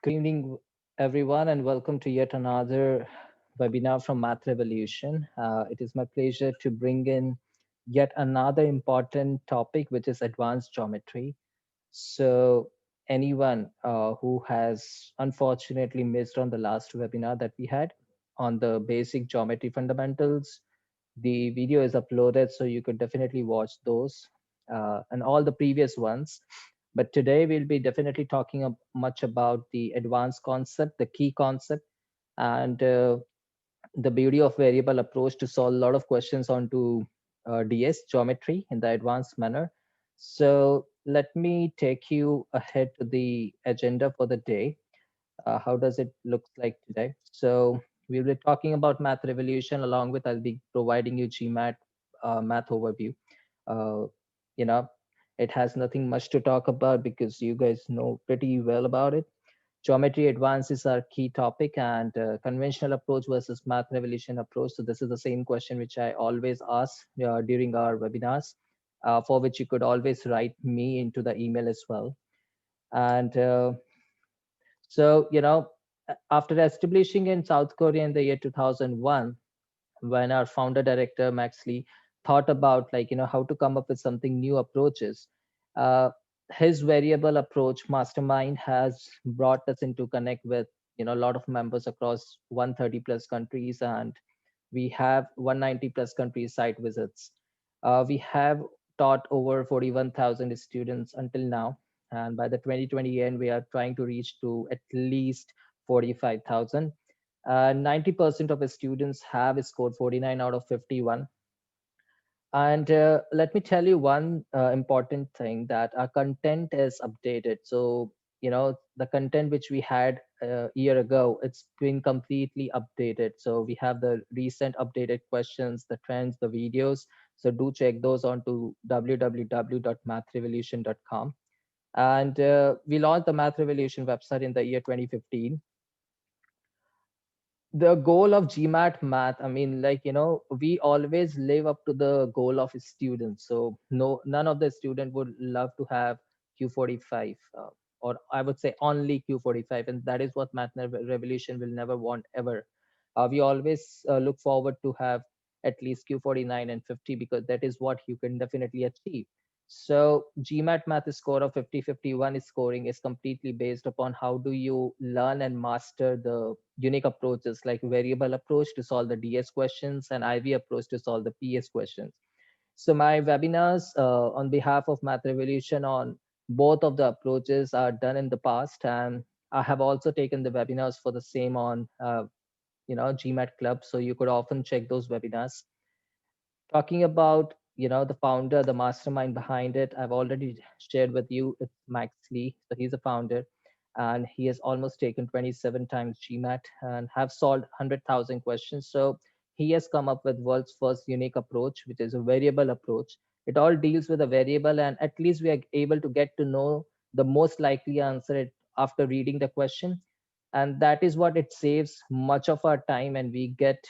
Good evening, everyone, and welcome to yet another webinar from Math Revolution. It is my pleasure to bring in yet another important topic, which is advanced geometry. So, anyone who has unfortunately missed on the last webinar that we had on the basic geometry fundamentals, the video is uploaded, so you could definitely watch those and all the previous ones. But today we'll be definitely talking much about the advanced concept, the key concept, and the beauty of variable approach to solve a lot of questions onto DS geometry in the advanced manner. So let me take you ahead to the agenda for the day. How does it look like today? So we'll be talking about Math Revolution, along with I'll be providing you GMAT math overview. Uh, you know, it has nothing much to talk about because you guys know pretty well about it. Geometry advances are key topic, and conventional approach versus Math Revolution approach. So this is the same question which I always ask during our webinars, for which you could always write me into the email as well. And so, after establishing in South Korea in the year 2001, when our founder director Max Lee thought about how to come up with something new approaches, uh, his variable approach mastermind has brought us into connect with a lot of members across 130 plus countries, and we have 190 plus countries site visits. We have taught over 41,000 students until now, and by the 2020 end, we are trying to reach to at least 45,000. 90% of the students have scored 49 out of 51. And let me tell you one important thing, that our content is updated. So, the content which we had a year ago, it's been completely updated. So we have the recent updated questions, the trends, the videos. So do check those on to www.mathrevolution.com. And we launched the Math Revolution website in the year 2015. The goal of GMAT math, I mean, we always live up to the goal of students. So no, none of the student would love to have Q45, or I would say only Q45, and that is what Revolution will never want ever. We always look forward to have at least Q49 and 50, because that is what you can definitely achieve. So GMAT math score of 50-51 scoring is completely based upon how do you learn and master the unique approaches, like variable approach to solve the DS questions and IV approach to solve the PS questions. So my webinars on behalf of Math Revolution on both of the approaches are done in the past, and I have also taken the webinars for the same on GMAT Club. So you could often check those webinars. Talking about the founder, the mastermind behind it, I've already shared with you. It's Max Lee. So he's a founder, and he has almost taken 27 times GMAT and have solved 100,000 questions. So he has come up with world's first unique approach, which is a variable approach. It all deals with a variable, and at least we are able to get to know the most likely answer after reading the question. And that is what it saves much of our time, and we get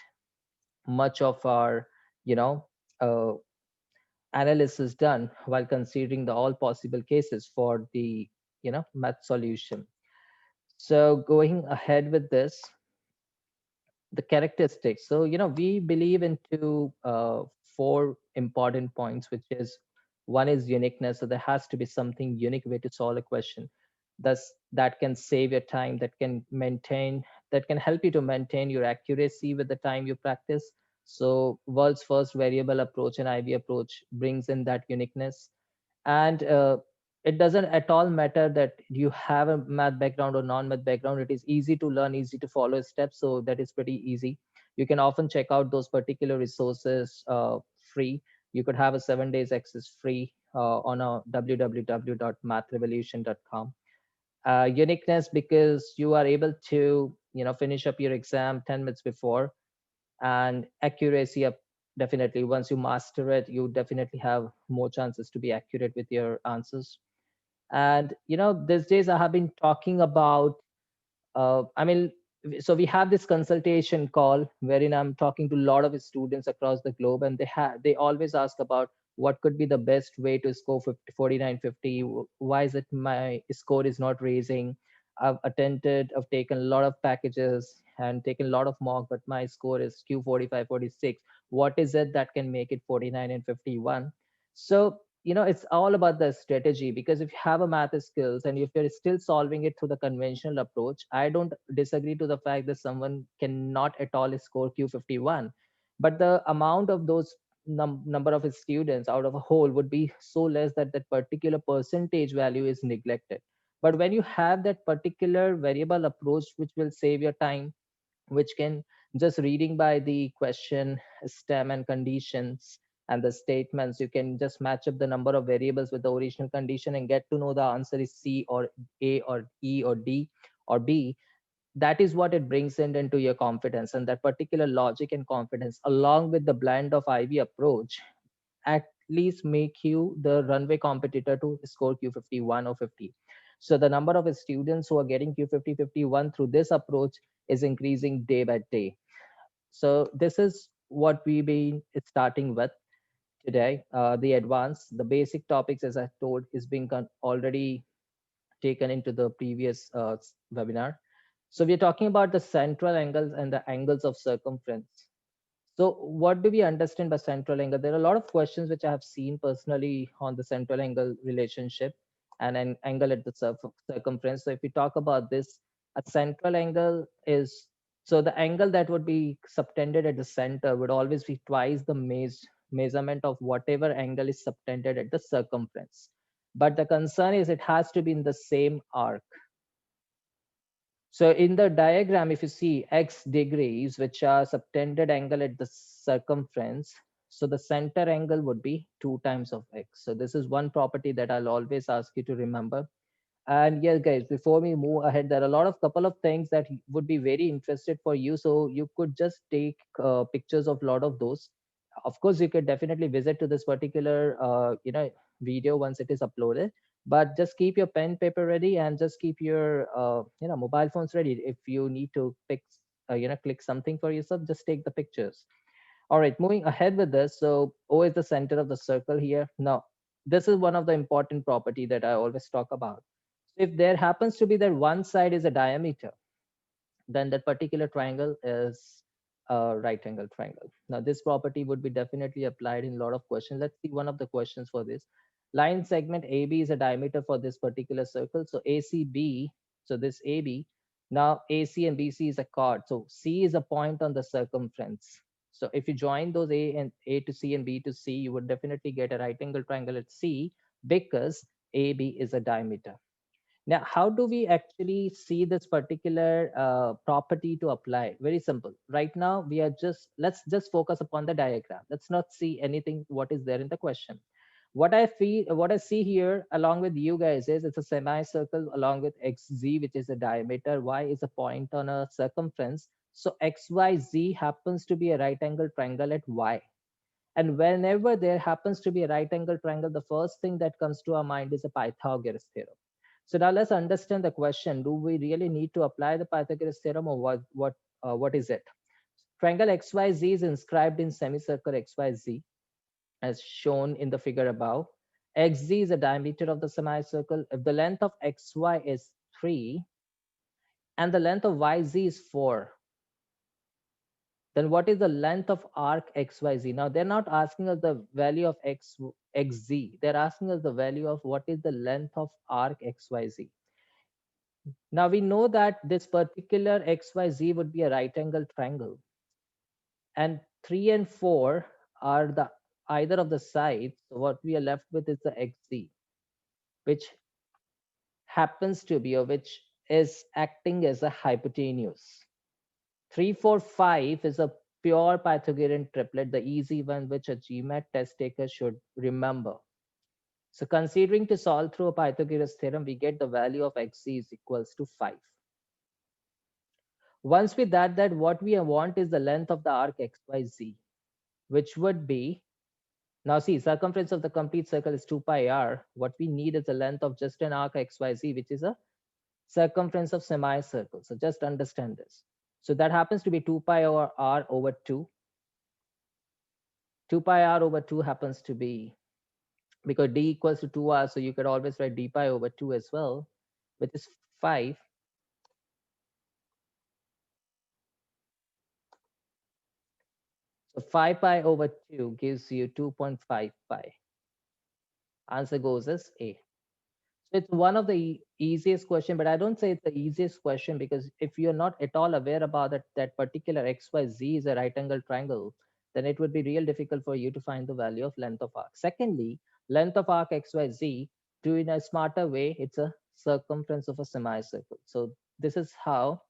much of our you know uh, analysis done while considering the all possible cases for the math solution. So going ahead with this, the characteristics. So we believe into four important points, which is, one is uniqueness. So there has to be something unique way to solve a question. Thus, that can save your time, that can help you to maintain your accuracy with the time you practice. So world's first variable approach and IV approach brings in that uniqueness. And it doesn't at all matter that you have a math background or non-math background. It is easy to learn, easy to follow steps, so that is pretty easy. You can often check out those particular resources free. You could have a 7 days access free on a www.mathrevolution.com. Uniqueness, because you are able to finish up your exam 10 minutes before. And accuracy up, definitely once you master it, you definitely have more chances to be accurate with your answers. And these days I have been talking about I mean, so we have this consultation call wherein I'm talking to a lot of students across the globe, and they always ask about what could be the best way to score 50, 49, 50. Why is it my score is not raising? I've attended, I've taken a lot of packages and taken a lot of mock, but my score is Q45, 46. What is it that can make it 49 and 51? So, it's all about the strategy, because if you have a math skills and if you're still solving it through the conventional approach, I don't disagree to the fact that someone cannot at all score Q51. But the amount of those number of students out of a whole would be so less that that particular percentage value is neglected. But when you have that particular variable approach, which will save your time, which can just reading by the question, stem, and conditions and the statements, you can just match up the number of variables with the original condition and get to know the answer is C or A or E or D or B. That is what it brings in into your confidence, and that particular logic and confidence along with the blend of IB approach at least make you the runway competitor to score Q51 or 50. So the number of students who are getting Q50, 51 through this approach is increasing day by day. So this is what we've been starting with today. The advanced, the basic topics, as I told, is being already taken into the previous webinar. So we're talking about the central angles and the angles of circumference. So what do we understand by central angle? There are a lot of questions which I have seen personally on the central angle relationship and an angle at the circumference. So if we talk about this, a central angle is, so the angle that would be subtended at the center would always be twice the measurement of whatever angle is subtended at the circumference. But the concern is it has to be in the same arc. So in the diagram, if you see x degrees, which are subtended angle at the circumference, so the center angle would be 2 times of x. So this is one property that I'll always ask you to remember. And yes, guys, before we move ahead, there are a lot of couple of things that would be very interested for you. So you could just take pictures of a lot of those. Of course, you could definitely visit to this particular, video once it is uploaded. But just keep your pen, paper ready, and just keep your, mobile phones ready. If you need to pick, click something for yourself, just take the pictures. All right, moving ahead with this. So O is the center of the circle here. Now, this is one of the important property that I always talk about. If there happens to be that one side is a diameter, then that particular triangle is a right angle triangle. Now, this property would be definitely applied in a lot of questions. Let's see one of the questions for this. Line segment AB is a diameter for this particular circle. So ACB, so this AB, now AC and BC is a chord. So C is a point on the circumference. So if you join those A to C and B to C, you would definitely get a right angle triangle at C because AB is a diameter. Now, how do we actually see this particular property to apply? Very simple. Right now, let's just focus upon the diagram. Let's not see anything what is there in the question. What I see here along with you guys is it's a semicircle along with XZ, which is a diameter. Y is a point on a circumference. So XYZ happens to be a right angle triangle at Y. And whenever there happens to be a right angle triangle, the first thing that comes to our mind is a Pythagoras theorem. So now let's understand the question. Do we really need to apply the Pythagoras theorem, or what is it? Triangle XYZ is inscribed in semicircle XYZ as shown in the figure above. XZ is the diameter of the semicircle. If the length of XY is 3 and the length of YZ is 4, then what is the length of arc XYZ? Now, they're not asking us the value of XZ. They're asking us the value of what is the length of arc XYZ. Now, we know that this particular XYZ would be a right angle triangle. And 3 and 4 are the either of the sides. So what we are left with is the XZ, which happens to be, or which is acting as a hypotenuse. 3, 4, 5 is a pure Pythagorean triplet, the easy one which a GMAT test taker should remember. So considering to solve through a Pythagoras theorem, we get the value of XZ is equals to 5. Once with that what we want is the length of the arc XYZ, which would be, now see, circumference of the complete circle is 2 pi r. What we need is the length of just an arc XYZ, which is a circumference of semicircle. So just understand this. So that happens to be 2 pi r over 2. 2 pi r over 2 happens to be, because d equals to 2r, so you could always write d pi over 2 as well, which is 5. So 5 pi over 2 gives you 2.5 pi. Answer goes as A. So it's one of the easiest question, but I don't say it's the easiest question because if you're not at all aware about that particular XYZ is a right angle triangle, then it would be real difficult for you to find the value of length of arc. Secondly, length of arc XYZ, to in a smarter way, it's a circumference of a semicircle. So this is how,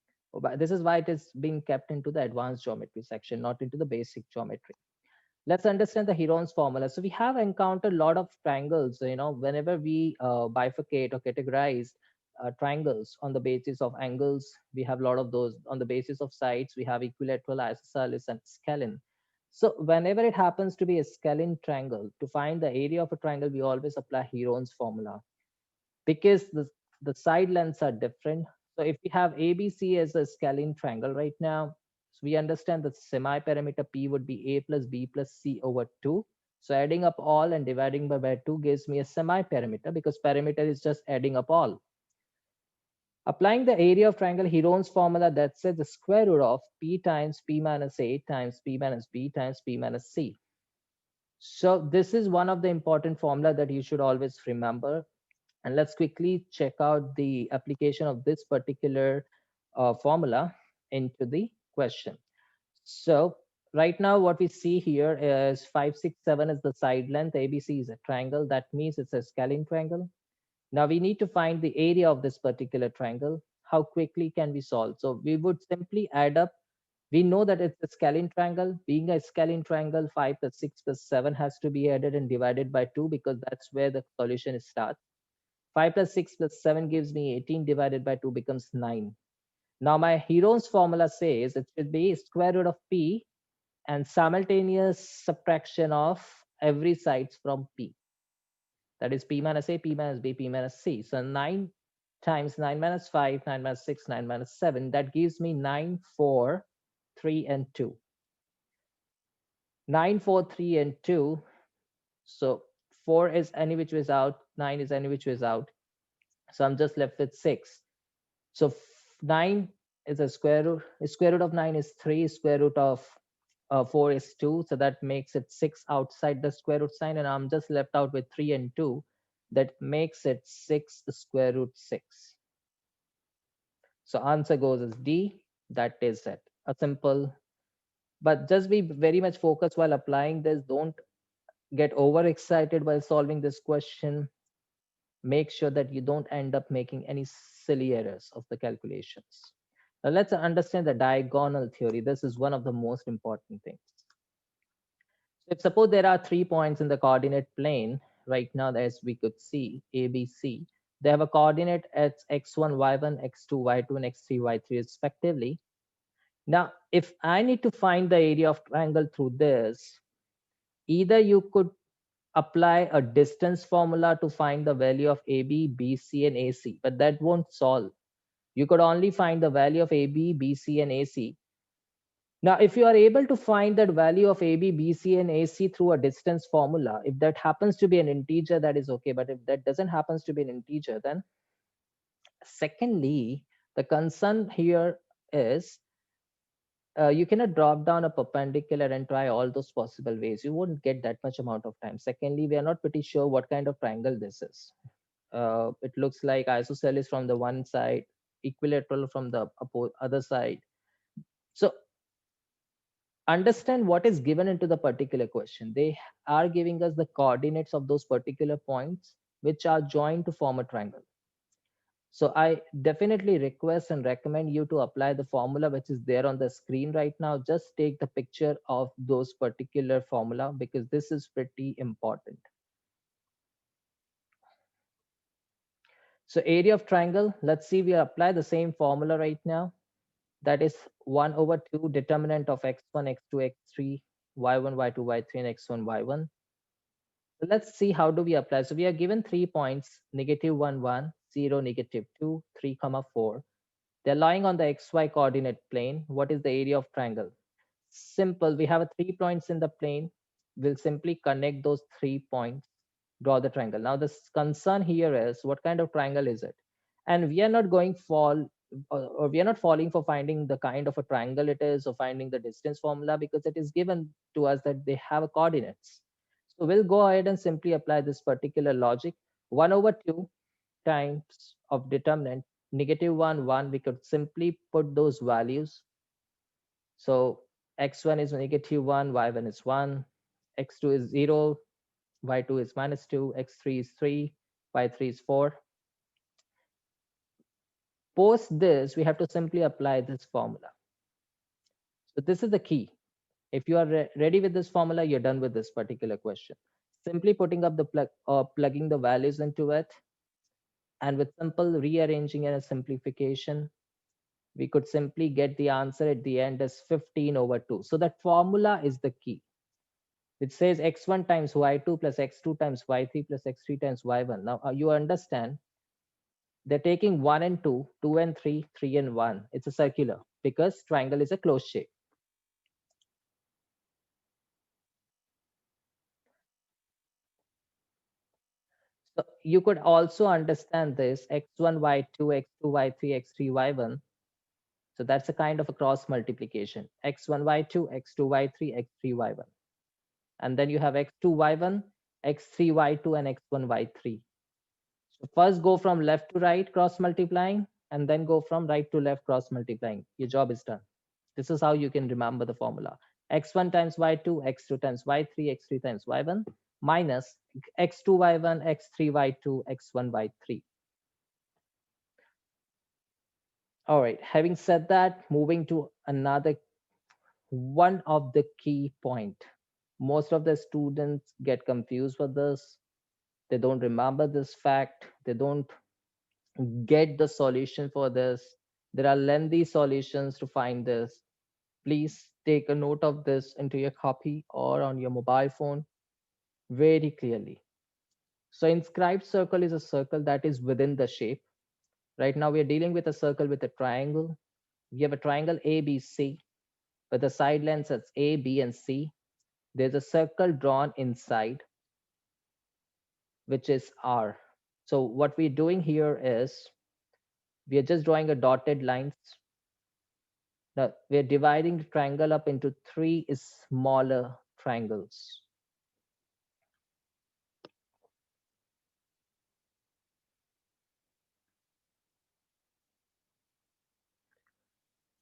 this is why it is being kept into the advanced geometry section, not into the basic geometry. Let's understand the Heron's formula. So we have encountered a lot of triangles, whenever we bifurcate or categorize triangles on the basis of angles, we have a lot of those. On the basis of sides, we have equilateral, isosceles, and scalene. So whenever it happens to be a scalene triangle, to find the area of a triangle, we always apply Heron's formula because the side lengths are different. So if we have ABC as a scalene triangle right now, so we understand that semi-perimeter P would be A plus B plus C over 2. So adding up all and dividing by 2 gives me a semi-perimeter because perimeter is just adding up all. Applying the area of triangle Heron's formula, that says the square root of P times P minus A times P minus B times P minus C. So this is one of the important formula that you should always remember. And let's quickly check out the application of this particular formula into the question. So right now what we see here is 5, 6, 7 is the side length. ABC is a triangle. That means it's a scalene triangle. Now we need to find the area of this particular triangle. How quickly can we solve? So we would simply add up. We know that it's a scalene triangle. Being a scalene triangle, 5 plus 6 plus 7 has to be added and divided by 2 because that's where the solution starts. 5 plus 6 plus 7 gives me 18 divided by 2 becomes 9. Now my Heron's formula says it should be square root of P and simultaneous subtraction of every sides from P. That is P minus A, P minus B, P minus C. So 9 times 9 minus 5, 9 minus 6, 9 minus 7. That gives me 9, 4, 3, and 2. 9, 4, 3, and 2. So 4 is any which ways out, 9 is any which ways out. So I'm just left with 6. So 9 is a square root. Square root of 9 is 3. Square root of 4 is 2. So that makes it 6 outside the square root sign. And I'm just left out with 3 and 2. That makes it 6 square root 6. So answer goes as D. That is it. A simple, but just be very much focused while applying this. Don't get overexcited while solving this question. Make sure that you don't end up making any silly errors of the calculations. Now let's understand the diagonal theory. This is one of the most important things. So if suppose there are 3 points in the coordinate plane, right now as we could see, A, B, C, they have a coordinate at x1, y1, x2, y2, and x3, y3 respectively. Now, if I need to find the area of triangle through this, either you could apply a distance formula to find the value of AB, BC, and AC, but that won't solve. You could only find the value of AB, BC, and AC. Now, if you are able to find that value of AB, BC, and AC through a distance formula, if that happens to be an integer, that is okay. But if that doesn't happens to be an integer, then secondly, the concern here is you cannot drop down a perpendicular and try all those possible ways. You won't get that much amount of time. Secondly, we are not pretty sure what kind of triangle this is. It looks like isosceles from the one side, equilateral from the other side. So understand what is given into the particular question. They are giving us the coordinates of those particular points which are joined to form a triangle. So I definitely request and recommend you to apply the formula which is there on the screen right now. Just take the picture of those particular formula because this is pretty important. So area of triangle, let's see, we apply the same formula right now. That is 1 over 2 determinant of x1, x2, x3, y1, y2, y3, and x1, y1. So let's see how do we apply. So we are given 3 points, negative 1, 1, 0, negative 2, 3, comma 4. They're lying on the xy coordinate plane. What is the area of triangle? Simple. We have 3 points in the plane. We'll simply connect those 3 points, draw the triangle. Now the concern here is what kind of triangle is it? And we are not going for or we are not falling for finding the kind of a triangle it is or finding the distance formula, because it is given to us that they have a coordinates. So we'll go ahead and simply apply this particular logic. 1 over 2 times of determinant, negative 1 1, we could simply put those values. So x1 is negative 1, y1 is 1, x2 is 0, y2 is minus 2, x3 is 3, y3 is 4. Post this, we have to simply apply this formula. So this is the key. If you are ready with this formula, you're done with this particular question. Simply putting up the plug or plugging the values into it, and with simple rearranging and a simplification, we could simply get the answer at the end as 15 over 2. So that formula is the key. It says x1 times y2 plus x2 times y3 plus x3 times y1. Now you understand they're taking 1 and 2, 2 and 3, 3 and 1. It's a circular because triangle is a closed shape. So you could also understand this x1, y2, x2, y3, x3, y1. So that's a kind of a cross multiplication. x1, y2, x2, y3, x3, y1. And then you have x2, y1, x3, y2, and x1, y3. So first go from left to right cross multiplying, and then go from right to left cross multiplying. Your job is done. This is how you can remember the formula. x1 times y2, x2 times y3, x3 times y1, minus x2, y1, x3, y2, x1, y3. All right, having said that, moving to another one of the key point. Most of the students get confused with this. They don't remember this fact. They don't get the solution for this. There are lengthy solutions to find this. Please take a note of this into your copy or on your mobile phone very clearly. So inscribed circle is a circle that is within the shape. Right now we are dealing with a circle with a triangle. We have a triangle ABC with the side lengths as A, B, and C. There's a circle drawn inside, which is R. So what we're doing here is we are just drawing a dotted lines. Now we're dividing the triangle up into three smaller triangles.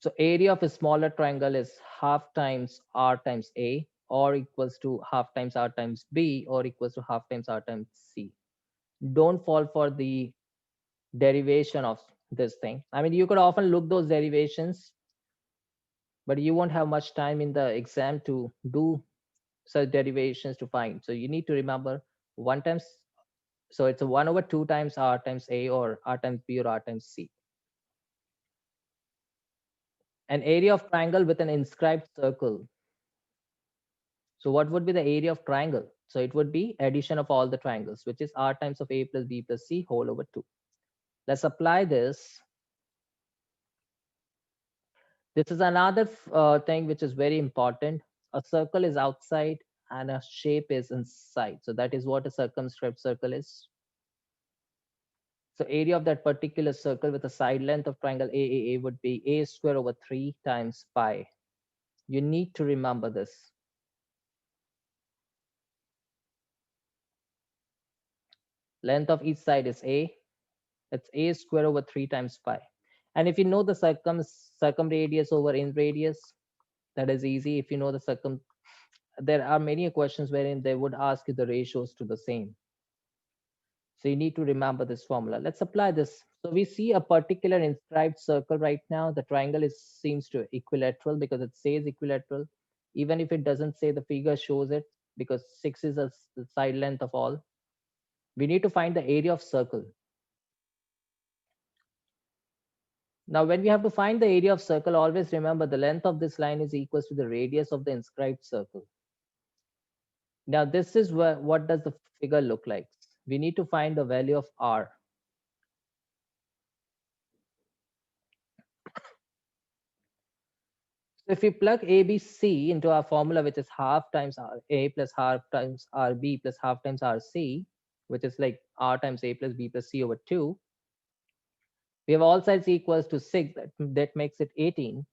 So area of a smaller triangle is half times R times A, or equals to half times R times B, or equals to half times R times C. Don't fall for the derivation of this thing. I mean, you could often look those derivations, but you won't have much time in the exam to do such derivations to find. So you need to remember 1 times, so it's a 1 over 2 times R times A, or R times B, or R times C. An area of triangle with an inscribed circle. So what would be the area of triangle? So it would be addition of all the triangles, which is R times of A plus B plus C whole over 2. Let's apply this. This is another thing which is very important. A circle is outside and a shape is inside. So that is what a circumscribed circle is. So area of that particular circle with a side length of triangle AAA would be A square over 3 times pi. You need to remember this. Length of each side is A. It's A square over 3 times pi. And if you know the circumradius over in radius, that is easy. If you know the there are many questions wherein they would ask you the ratios to the same. So you need to remember this formula. Let's apply this. So we see a particular inscribed circle right now. The triangle seems to equilateral because it says equilateral. Even if it doesn't say, the figure shows it because 6 is the side length of all. We need to find the area of circle. Now, when we have to find the area of circle, always remember the length of this line is equal to the radius of the inscribed circle. Now, this is what does the figure look like? We need to find the value of R. So if we plug ABC into our formula, which is half times A plus half times RB plus half times RC, which is like R times A plus B plus C over 2, We have all sides equals to 6, that makes it 18.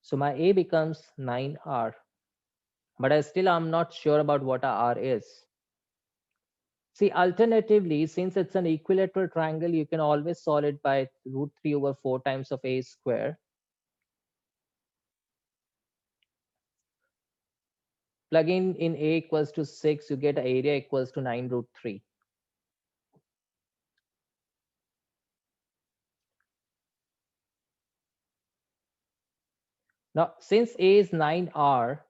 So my A becomes 9R. But I still am not sure about what a R is. See, alternatively, since it's an equilateral triangle, you can always solve it by root 3 over 4 times of A square. Plug in A equals to 6, you get area equals to 9 root 3. Now, since A is 9R,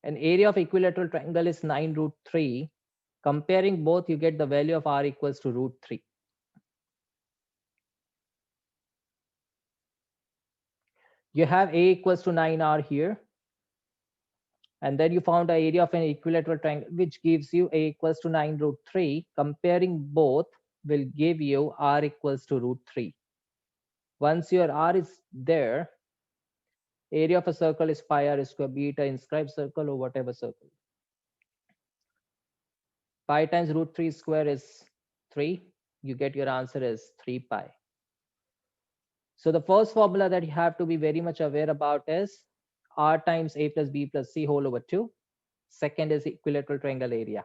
and area of equilateral triangle is 9 root 3, comparing both, you get the value of R equals to root 3. You have A equals to 9R here, and then you found the area of an equilateral triangle, which gives you A equals to 9 root 3. Comparing both will give you R equals to root 3. Once your R is there, area of a circle is pi r square, be it an inscribed circle or whatever circle. Pi times root 3 square is 3. You get your answer as 3 pi. So the first formula that you have to be very much aware about is R times A plus B plus C whole over 2. Second is equilateral triangle area.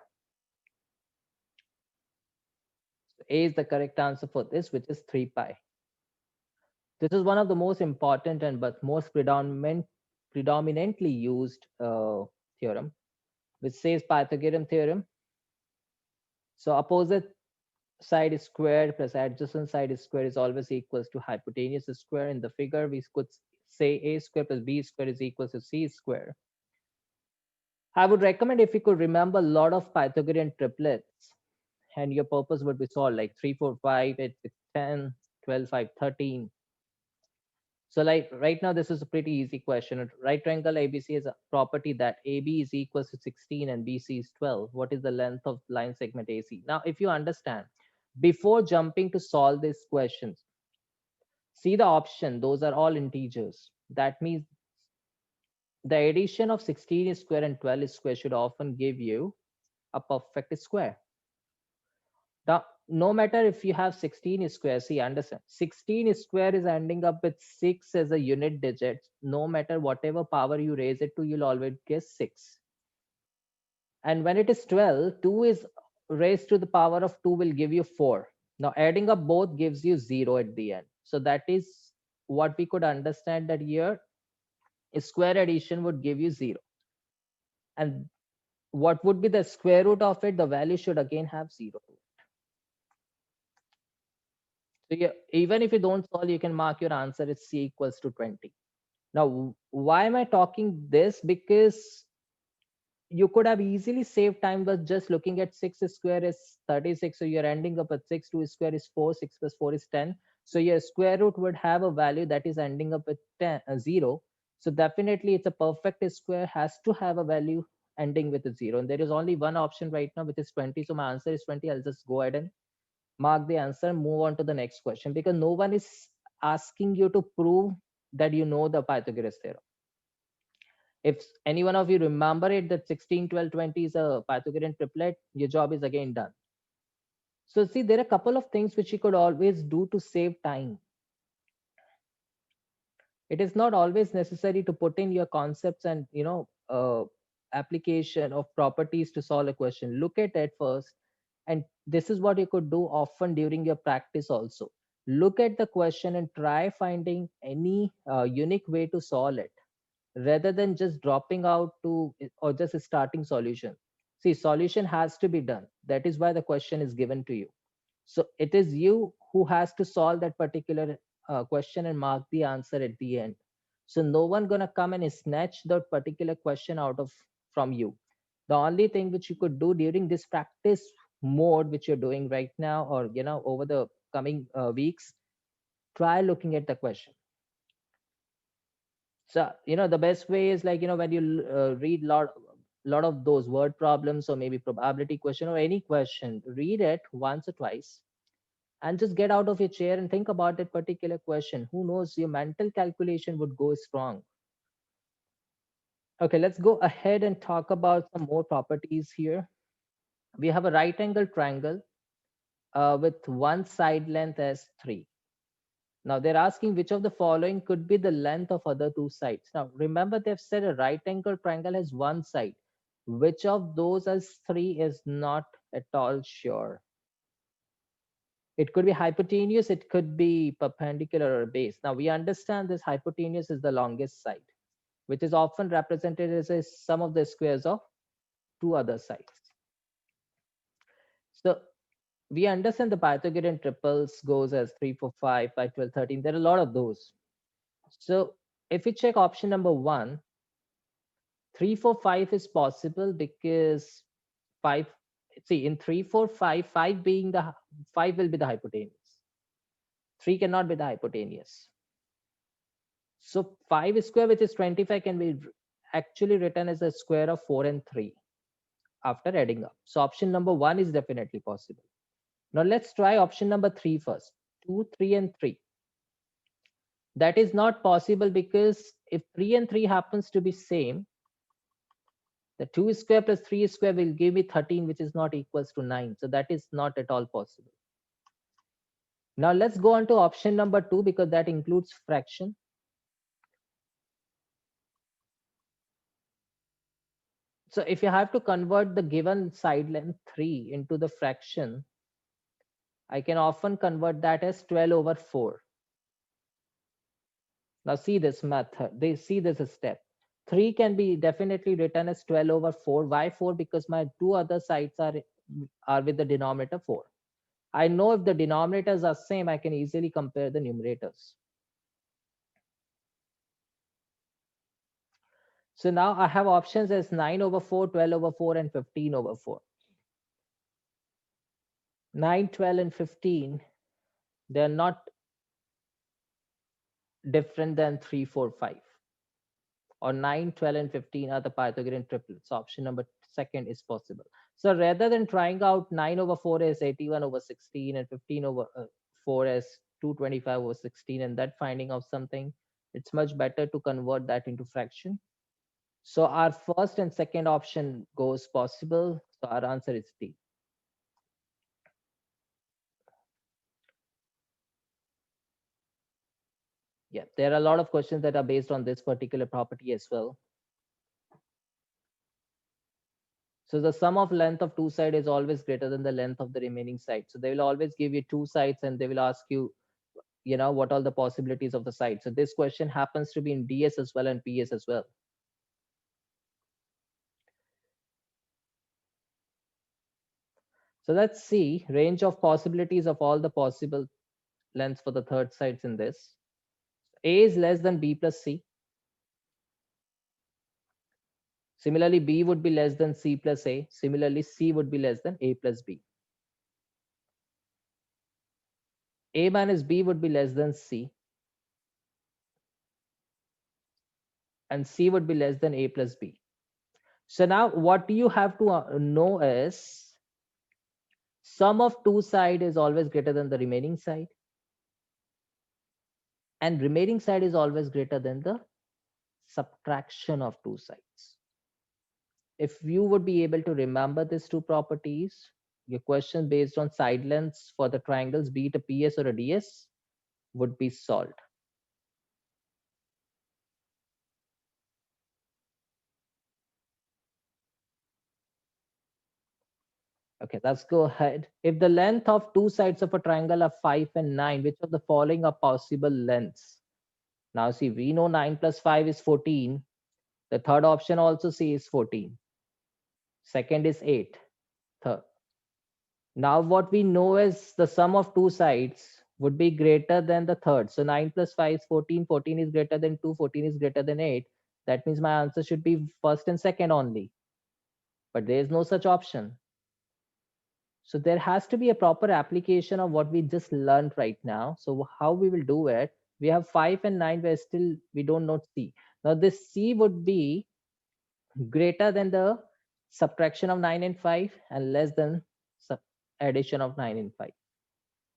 So A is the correct answer for this, which is 3 pi. This is one of the most important and but most predominantly used theorem, which says Pythagorean theorem. So opposite side is squared plus adjacent side is squared is always equals to hypotenuse square. In the figure, we could say A square plus B square is equals to C square. I would recommend if you could remember a lot of Pythagorean triplets, and your purpose would be solved like 3, 4, 5, 8, 6, 10, 12, 5, 13. So like right now, this is a pretty easy question. Right triangle ABC is a property that AB is equals to 16 and BC is 12. What is the length of line segment AC? Now, if you understand, before jumping to solve these questions, see the option, those are all integers. That means the addition of 16 square and 12 square should often give you a perfect square. Now, no matter if you have 16 square, see, understand, 16 square is ending up with 6 as a unit digit. No matter whatever power you raise it to, you'll always get 6. And when it is 12, 2 is raised to the power of 2 will give you 4. Now, adding up both gives you 0 at the end. So that is what we could understand, that here square addition would give you 0. And what would be the square root of it? The value should again have 0. So yeah, even if you don't solve, you can mark your answer as C equals to 20. Now, why am I talking this? Because you could have easily saved time by just looking at 6 square is 36. So you're ending up at 6, 2 square is 4, 6 plus 4 is 10. So your square root would have a value that is ending up with 10, 0. So definitely it's a perfect square has to have a value ending with a 0. And there is only one option right now, which is 20. So my answer is 20. I'll just go ahead and mark the answer, move on to the next question, because no one is asking you to prove that you know the Pythagoras theorem. If any one of you remember it, that 16, 12, 20 is a Pythagorean triplet, your job is again done. So see, there are a couple of things which you could always do to save time. It is not always necessary to put in your concepts and application of properties to solve a question. Look at it first, and this is what you could do often during your practice also. Look at the question and try finding any unique way to solve it, rather than just dropping out to or just starting solution. See, solution has to be done. That is why the question is given to you. So it is you who has to solve that particular question and mark the answer at the end. So no one gonna come and snatch that particular question out of from you. The only thing which you could do during this practice mode which you're doing right now, or over the coming weeks, try looking at the question. So the best way is like when you read lot of those word problems or maybe probability question or any question, read it once or twice and just get out of your chair and think about that particular question. Who knows, your mental calculation would go strong. Okay, let's go ahead and talk about some more properties here. We have a right angle triangle. with one side length as 3. Now they're asking which of the following could be the length of other two sides. Now remember, they've said a right angle triangle has one side. Which of those as 3 is not at all sure. It could be hypotenuse, it could be perpendicular or base. Now we understand this hypotenuse is the longest side, which is often represented as a sum of the squares of two other sides. So we understand the Pythagorean triples goes as 3, 4, 5, 5, 12, 13. There are a lot of those. So if we check option number 1, 3, 4, 5 is possible because 5, see, in 3, 4, 5, 5 being the 5 will be the hypotenuse. 3 cannot be the hypotenuse. So 5 square, which is 25, can be actually written as a square of 4 and 3 after adding up. So option number 1 is definitely possible. Now let's try option number 3 first. 2, 3, and 3. That is not possible because if 3 and 3 happens to be same, the 2 square plus 3 square will give me 13, which is not equals to 9. So that is not at all possible. Now let's go on to option number 2 because that includes fraction. So if you have to convert the given side length 3 into the fraction, I can often convert that as 12 over 4. Now see this method, they see this step. 3 can be definitely written as 12 over 4. Why 4? Because my two other sides are with the denominator 4. I know if the denominators are same, I can easily compare the numerators. So now I have options as 9 over 4, 12 over 4, and 15 over 4. 9, 12, and 15, they're not different than 3, 4, 5. Or 9, 12, and 15 are the Pythagorean triplets. Option number 2 is possible. So rather than trying out 9 over 4 as 81 over 16 and 15 over 4 as 225 over 16 and that finding of something, it's much better to convert that into fraction. So our first and second option goes possible. So our answer is D. Yeah, there are a lot of questions that are based on this particular property as well. So the sum of length of two sides is always greater than the length of the remaining side. So they will always give you two sides and they will ask you, what are the possibilities of the side. So this question happens to be in DS as well and PS as well. So let's see range of possibilities of all the possible lengths for the third sides in this. A is less than B plus C. Similarly, B would be less than C plus A. Similarly, C would be less than A plus B. A minus B would be less than C. And C would be less than A plus B. So now what you have to know is sum of two side is always greater than the remaining side. And remaining side is always greater than the subtraction of two sides. If you would be able to remember these two properties, your question based on side lengths for the triangles, be it a PS or a DS, would be solved. Okay, let's go ahead. If the length of two sides of a triangle are 5 and 9, which of the following are possible lengths? Now see, we know 9 plus 5 is 14. The third option also says 14. Second is 8. Third. Now what we know is the sum of two sides would be greater than the third. So 9 plus 5 is 14. 14 is greater than 2. 14 is greater than 8. That means my answer should be first and second only. But there is no such option. So there has to be a proper application of what we just learned right now. So how we will do it? We have 5 and 9 where still we don't know C. Now this C would be greater than the subtraction of 9 and 5 and less than addition of 9 and 5.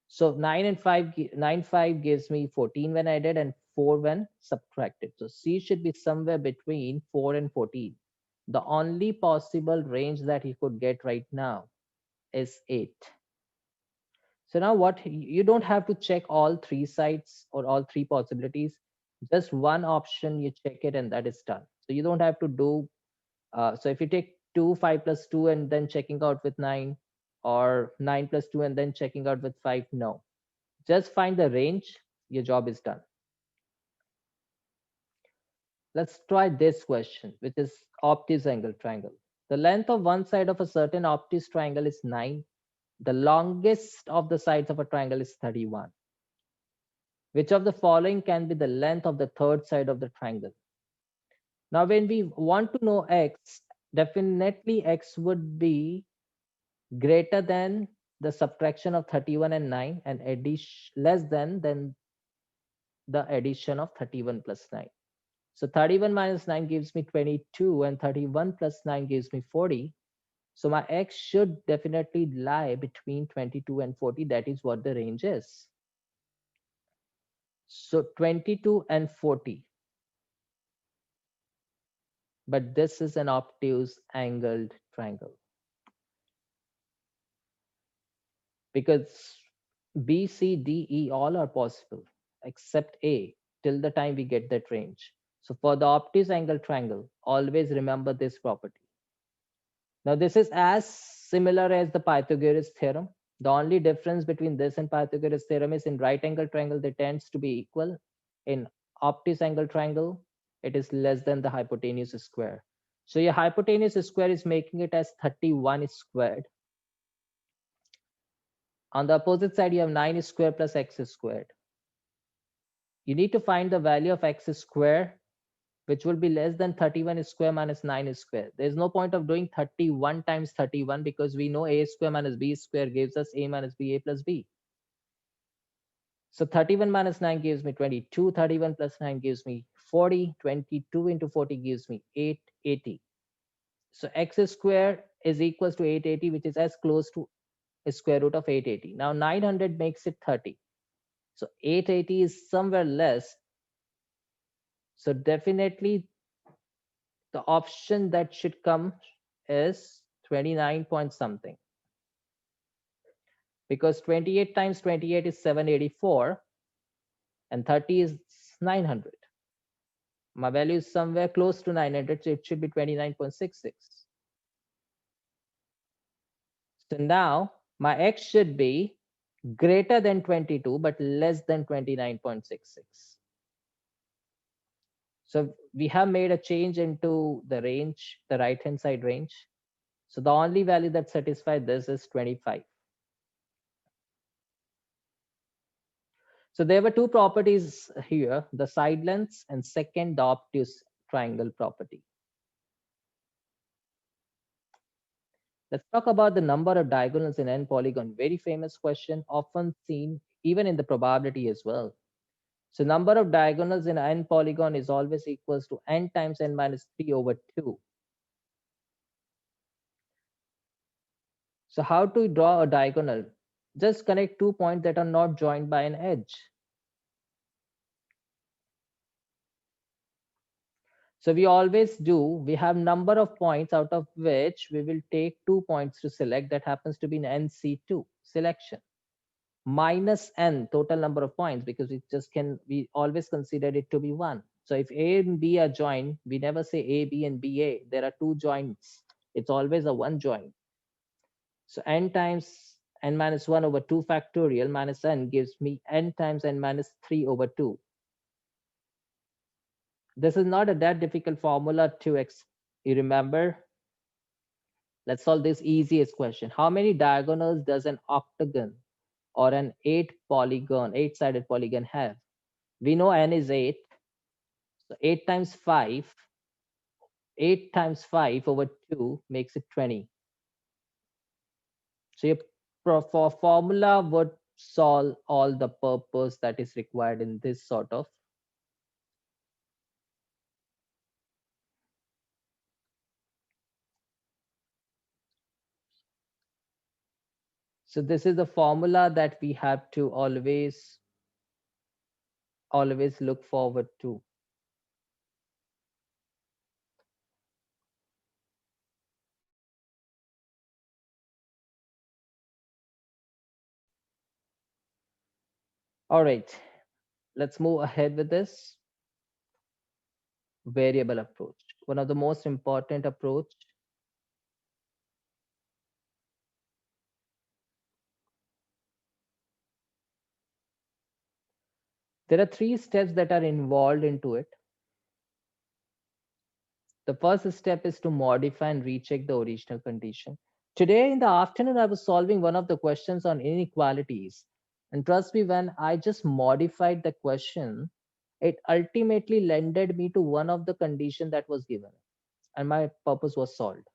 So 9 and 5, 9, 5 gives me 14 when added and 4 when subtracted. So C should be somewhere between 4 and 14. The only possible range that he could get right now is 8. So now what, you don't have to check all three sides or all three possibilities. Just one option, you check it and that is done. So you don't have to do, so if you take 2, 5 plus 2 and then checking out with 9, or 9 plus 2 and then checking out with 5, no. Just find the range, your job is done. Let's try this question, which is obtuse angle triangle. The length of one side of a certain obtuse triangle is 9. The longest of the sides of a triangle is 31. Which of the following can be the length of the third side of the triangle? Now, when we want to know x, definitely x would be greater than the subtraction of 31 and 9, and less than the addition of 31 plus 9. So 31 minus 9 gives me 22, and 31 plus 9 gives me 40. So my x should definitely lie between 22 and 40. That is what the range is. So 22 and 40. But this is an obtuse angled triangle. Because B, C, D, E all are possible except A till the time we get that range. So for the obtuse angle triangle, always remember this property. Now this is as similar as the Pythagoras theorem. The only difference between this and Pythagoras theorem is in right angle triangle, they tends to be equal. In obtuse angle triangle, it is less than the hypotenuse square. So your hypotenuse square is making it as 31 squared. On the opposite side, you have 9 squared plus x squared. You need to find the value of x squared, which will be less than 31 square minus 9 square. There's no point of doing 31 times 31 because we know a square minus b square gives us a minus b, a plus b. So 31 minus 9 gives me 22, 31 plus 9 gives me 40, 22 into 40 gives me 880. So x square is equals to 880, which is as close to a square root of 880. Now 900 makes it 30. So 880 is somewhere less. So definitely the option that should come is 29 point something. Because 28 times 28 is 784 and 30 is 900. My value is somewhere close to 900, so it should be 29.66. So now my x should be greater than 22 but less than 29.66. So we have made a change into the range, the right hand side range. So the only value that satisfies this is 25. So there were two properties here, the side lengths and second, the obtuse triangle property. Let's talk about the number of diagonals in n polygon. Very famous question, often seen even in the probability as well. So number of diagonals in n polygon is always equals to n times n minus 3 over 2. So how to draw a diagonal? Just connect 2 points that are not joined by an edge. So we always do, we have number of points out of which we will take 2 points to select, that happens to be an NC2 selection, minus n total number of points, because we always consider it to be 1. So if A and B are joined, we never say A, B and BA. There are 2 joints. It's always a 1 join. So n times n minus 1 over 2 factorial minus n gives me n times n minus 3 over 2. This is not a that difficult formula to you remember. Let's solve this easiest question. How many diagonals does an octagon or an 8-sided polygon have? We know n is 8. So 8 times 5, 8 times 5 over 2 makes it 20. So your formula would solve all the purpose that is required in this sort of. So this is the formula that we have to always look forward to. All right, let's move ahead with this variable approach. One of the most important approach. There are three steps that are involved into it. The first step is to modify and recheck the original condition. Today in the afternoon, I was solving one of the questions on inequalities. And trust me, when I just modified the question, it ultimately landed me to one of the condition that was given, and my purpose was solved.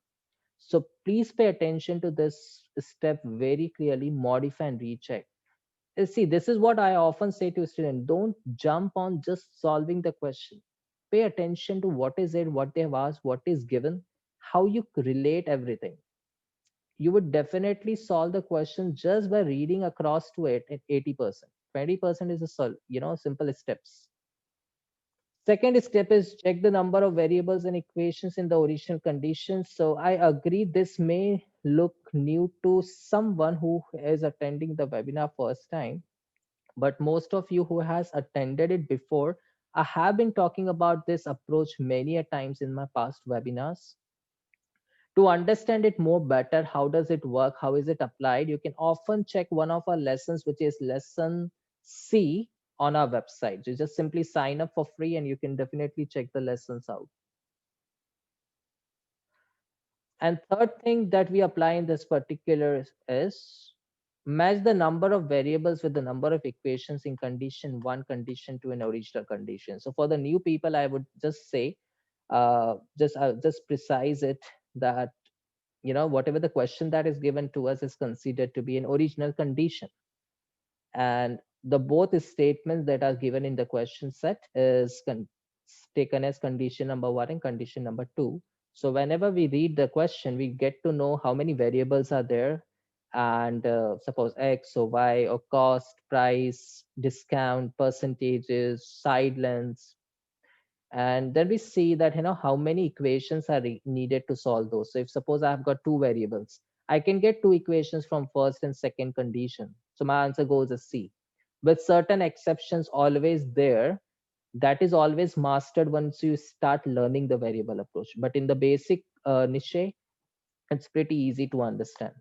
So please pay attention to this step very clearly, modify and recheck. See, this is what I often say to students: don't jump on just solving the question. Pay attention to what is it, what they have asked, what is given, how you relate everything. You would definitely solve the question just by reading across to it at 80%. 20% is a simple steps. Second step is check the number of variables and equations in the original conditions. So I agree this may look new to someone who is attending the webinar first time, but most of you who has attended it before, I have been talking about this approach many a times in my past webinars. To understand it more better, how does it work, how is it applied, you can often check one of our lessons, which is lesson C on our website. You just simply sign up for free and you can definitely check the lessons out. And third thing that we apply in this particular is match the number of variables with the number of equations in condition one, condition two, and original condition. So for the new people, I would just say, just precise it that whatever the question that is given to us is considered to be an original condition, and the both statements that are given in the question set is taken as condition number one and condition number two. So whenever we read the question, we get to know how many variables are there, and suppose x or y or cost, price, discount, percentages, side lengths, and then we see that how many equations are needed to solve those. So if suppose I have got two variables, I can get two equations from first and second condition, so my answer goes as C, with certain exceptions always there. That is always mastered once you start learning the variable approach, but in the basic niche, it's pretty easy to understand.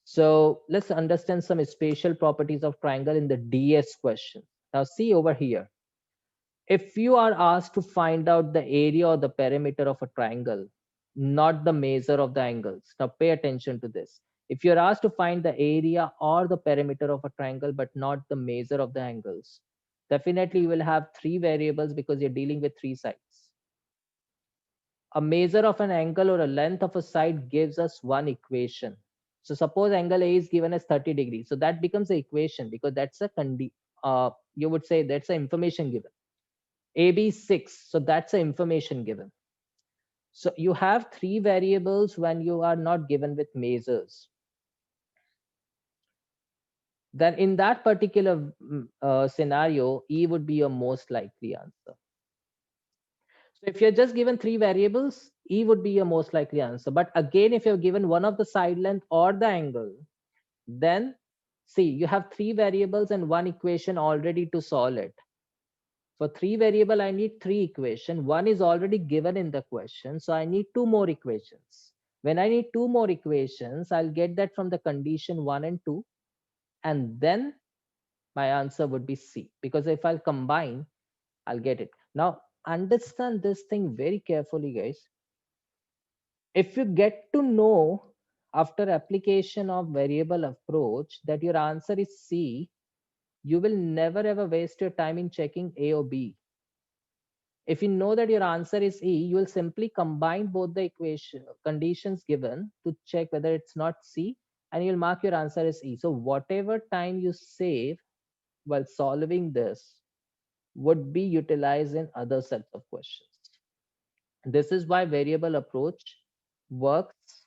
So let's understand some spatial properties of triangle in the DS question. Now see over here, if you are asked to find out the area or the perimeter of a triangle, not the measure of the angles. Now pay attention to this. If you're asked to find the area or the perimeter of a triangle, but not the measure of the angles, definitely you will have three variables because you're dealing with three sides. A measure of an angle or a length of a side gives us one equation. So suppose angle A is given as 30 degrees. So that becomes the equation because that's a you would say that's the information given. AB 6, so that's the information given. So you have three variables when you are not given with measures. Then in that particular scenario, E would be your most likely answer. So if you're just given three variables, E would be your most likely answer. But again, if you're given one of the side length or the angle, then see, you have three variables and one equation already to solve it. For three variable, I need three equation. One is already given in the question, so I need two more equations. When I need two more equations, I'll get that from the condition one and two, and then my answer would be C, because if I'll combine, I'll get it. Now, understand this thing very carefully, guys. If you get to know after application of variable approach that your answer is C, you will never ever waste your time in checking A or B. If you know that your answer is E, you will simply combine both the equation conditions given to check whether it's not C, and you'll mark your answer as E. So whatever time you save while solving this would be utilized in other sets of questions. This is why variable approach works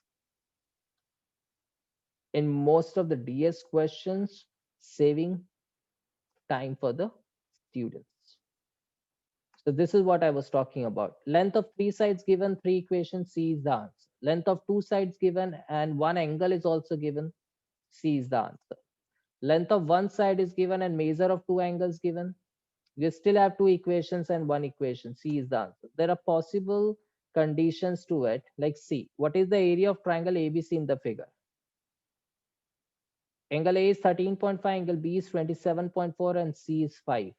in most of the DS questions, saving time for the students. So this is what I was talking about. Length of three sides given, three equations, C is the answer. Length of two sides given and one angle is also given, C is the answer. Length of one side is given and measure of two angles given. You still have two equations and one equation. C is the answer. There are possible conditions to it, like C. What is the area of triangle ABC in the figure? Angle A is 13.5, angle B is 27.4, and C is 5.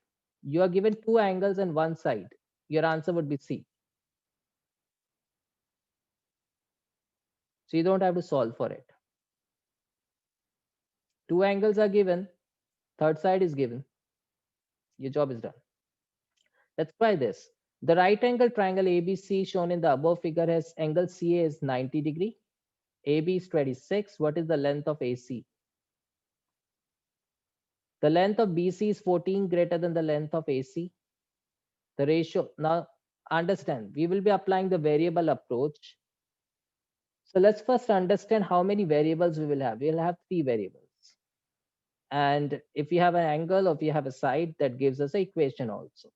You are given two angles and one side. Your answer would be C. So you don't have to solve for it. Two angles are given, third side is given. Your job is done. Let's try this. The right angle triangle ABC shown in the above figure has angle CA is 90 degree. AB is 26. What is the length of AC? The length of BC is 14 greater than the length of AC. The ratio, now understand, we will be applying the variable approach. So let's first understand how many variables we will have. We'll have three variables. And if we have an angle or if we have a side, that gives us an equation also.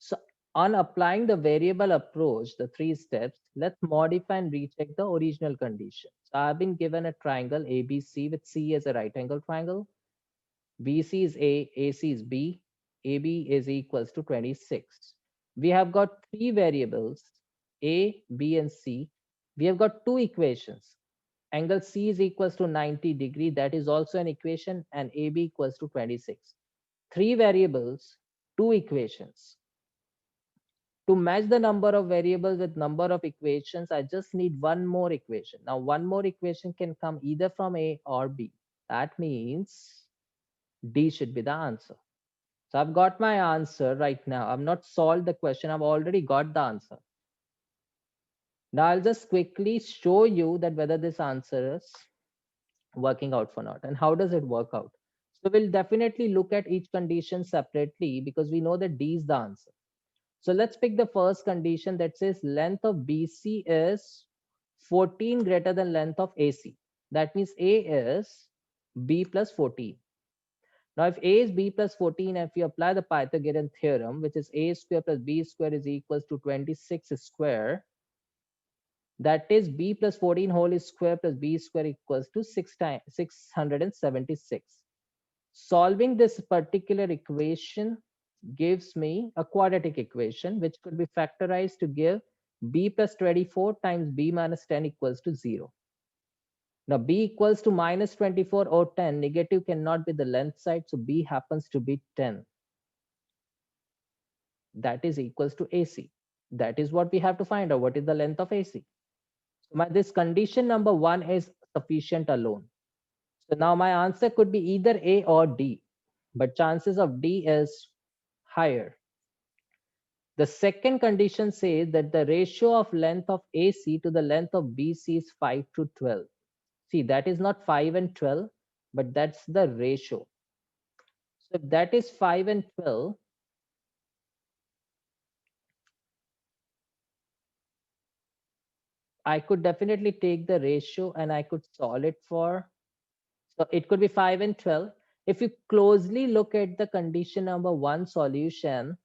So on applying the variable approach, the three steps, let's modify and recheck the original condition. So I've been given a triangle ABC with C as a right angle triangle. BC is A, AC is B, AB is equals to 26. We have got three variables, A, B, and C. We have got two equations. Angle C is equals to 90 degree. That is also an equation, and AB equals to 26. Three variables, two equations. To match the number of variables with number of equations, I just need one more equation. Now, one more equation can come either from A or B. That means D should be the answer. So I've got my answer right now. I've not solved the question. I've already got the answer. Now I'll just quickly show you that whether this answer is working out for not and how does it work out. So we'll definitely look at each condition separately because we know that D is the answer. So let's pick the first condition that says length of BC is 14 greater than length of AC. That means A is B plus 14. Now, if A is B plus 14, if you apply the Pythagorean theorem, which is A square plus B square is equals to 26 square, that is B plus 14 whole square plus B square equals to 676. Solving this particular equation gives me a quadratic equation, which could be factorized to give B plus 24 times B minus 10 equals to 0. Now B equals to minus 24 or 10, negative cannot be the length side, so B happens to be 10. That is equals to AC. That is what we have to find out. What is the length of AC? So this condition number one is sufficient alone. So now my answer could be either A or D, but chances of D is higher. The second condition says that the ratio of length of AC to the length of BC is 5 to 12. See, that is not 5 and 12, but that's the ratio. So if that is 5 and 12, I could definitely take the ratio and I could solve it for, so it could be 5 and 12. If you closely look at the condition number one solution,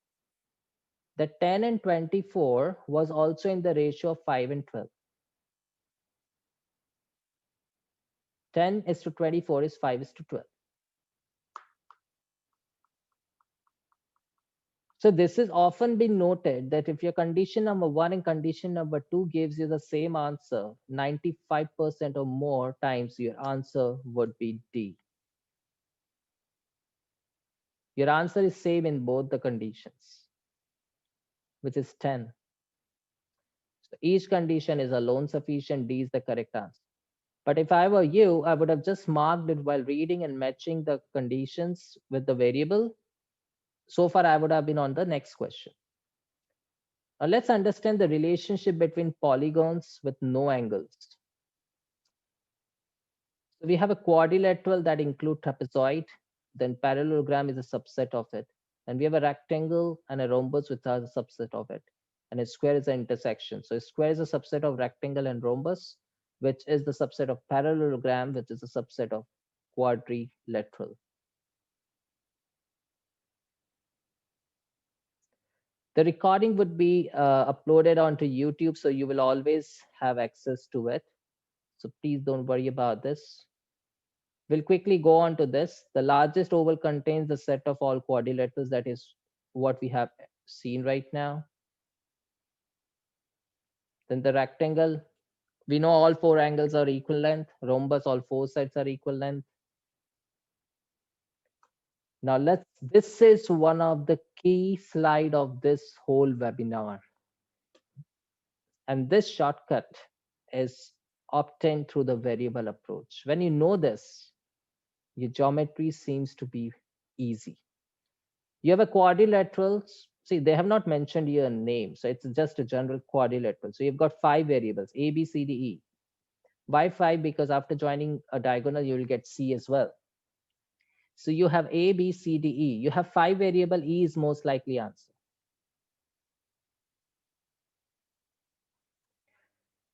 the 10 and 24 was also in the ratio of 5 and 12. 10 is to 24 is 5 is to 12. So this is often been noted that if your condition number one and condition number two gives you the same answer, 95% or more times your answer would be D. Your answer is same in both the conditions, which is 10. So each condition is alone sufficient. D is the correct answer. But if I were you, I would have just marked it while reading and matching the conditions with the variable. So far, I would have been on the next question. Now let's understand the relationship between polygons with no angles. So we have a quadrilateral that include trapezoid, then parallelogram is a subset of it. And we have a rectangle and a rhombus which are a subset of it. And a square is an intersection. So a square is a subset of rectangle and rhombus, which is the subset of parallelogram, which is a subset of quadrilateral. The recording would be uploaded onto YouTube, so you will always have access to it. So please don't worry about this. We'll quickly go on to this. The largest oval contains the set of all quadrilaterals. That is what we have seen right now. Then the rectangle, we know all four angles are equal length. Rhombus, all four sides are equal length. Now this is one of the key slide of this whole webinar. And this shortcut is obtained through the variable approach. When you know this, your geometry seems to be easy. You have a quadrilateral. See, they have not mentioned your name, so it's just a general quadrilateral. So you've got 5 variables, A, B, C, D, E. Why 5? Because after joining a diagonal, you will get C as well. So you have A, B, C, D, E. You have 5 variable. E is most likely answer.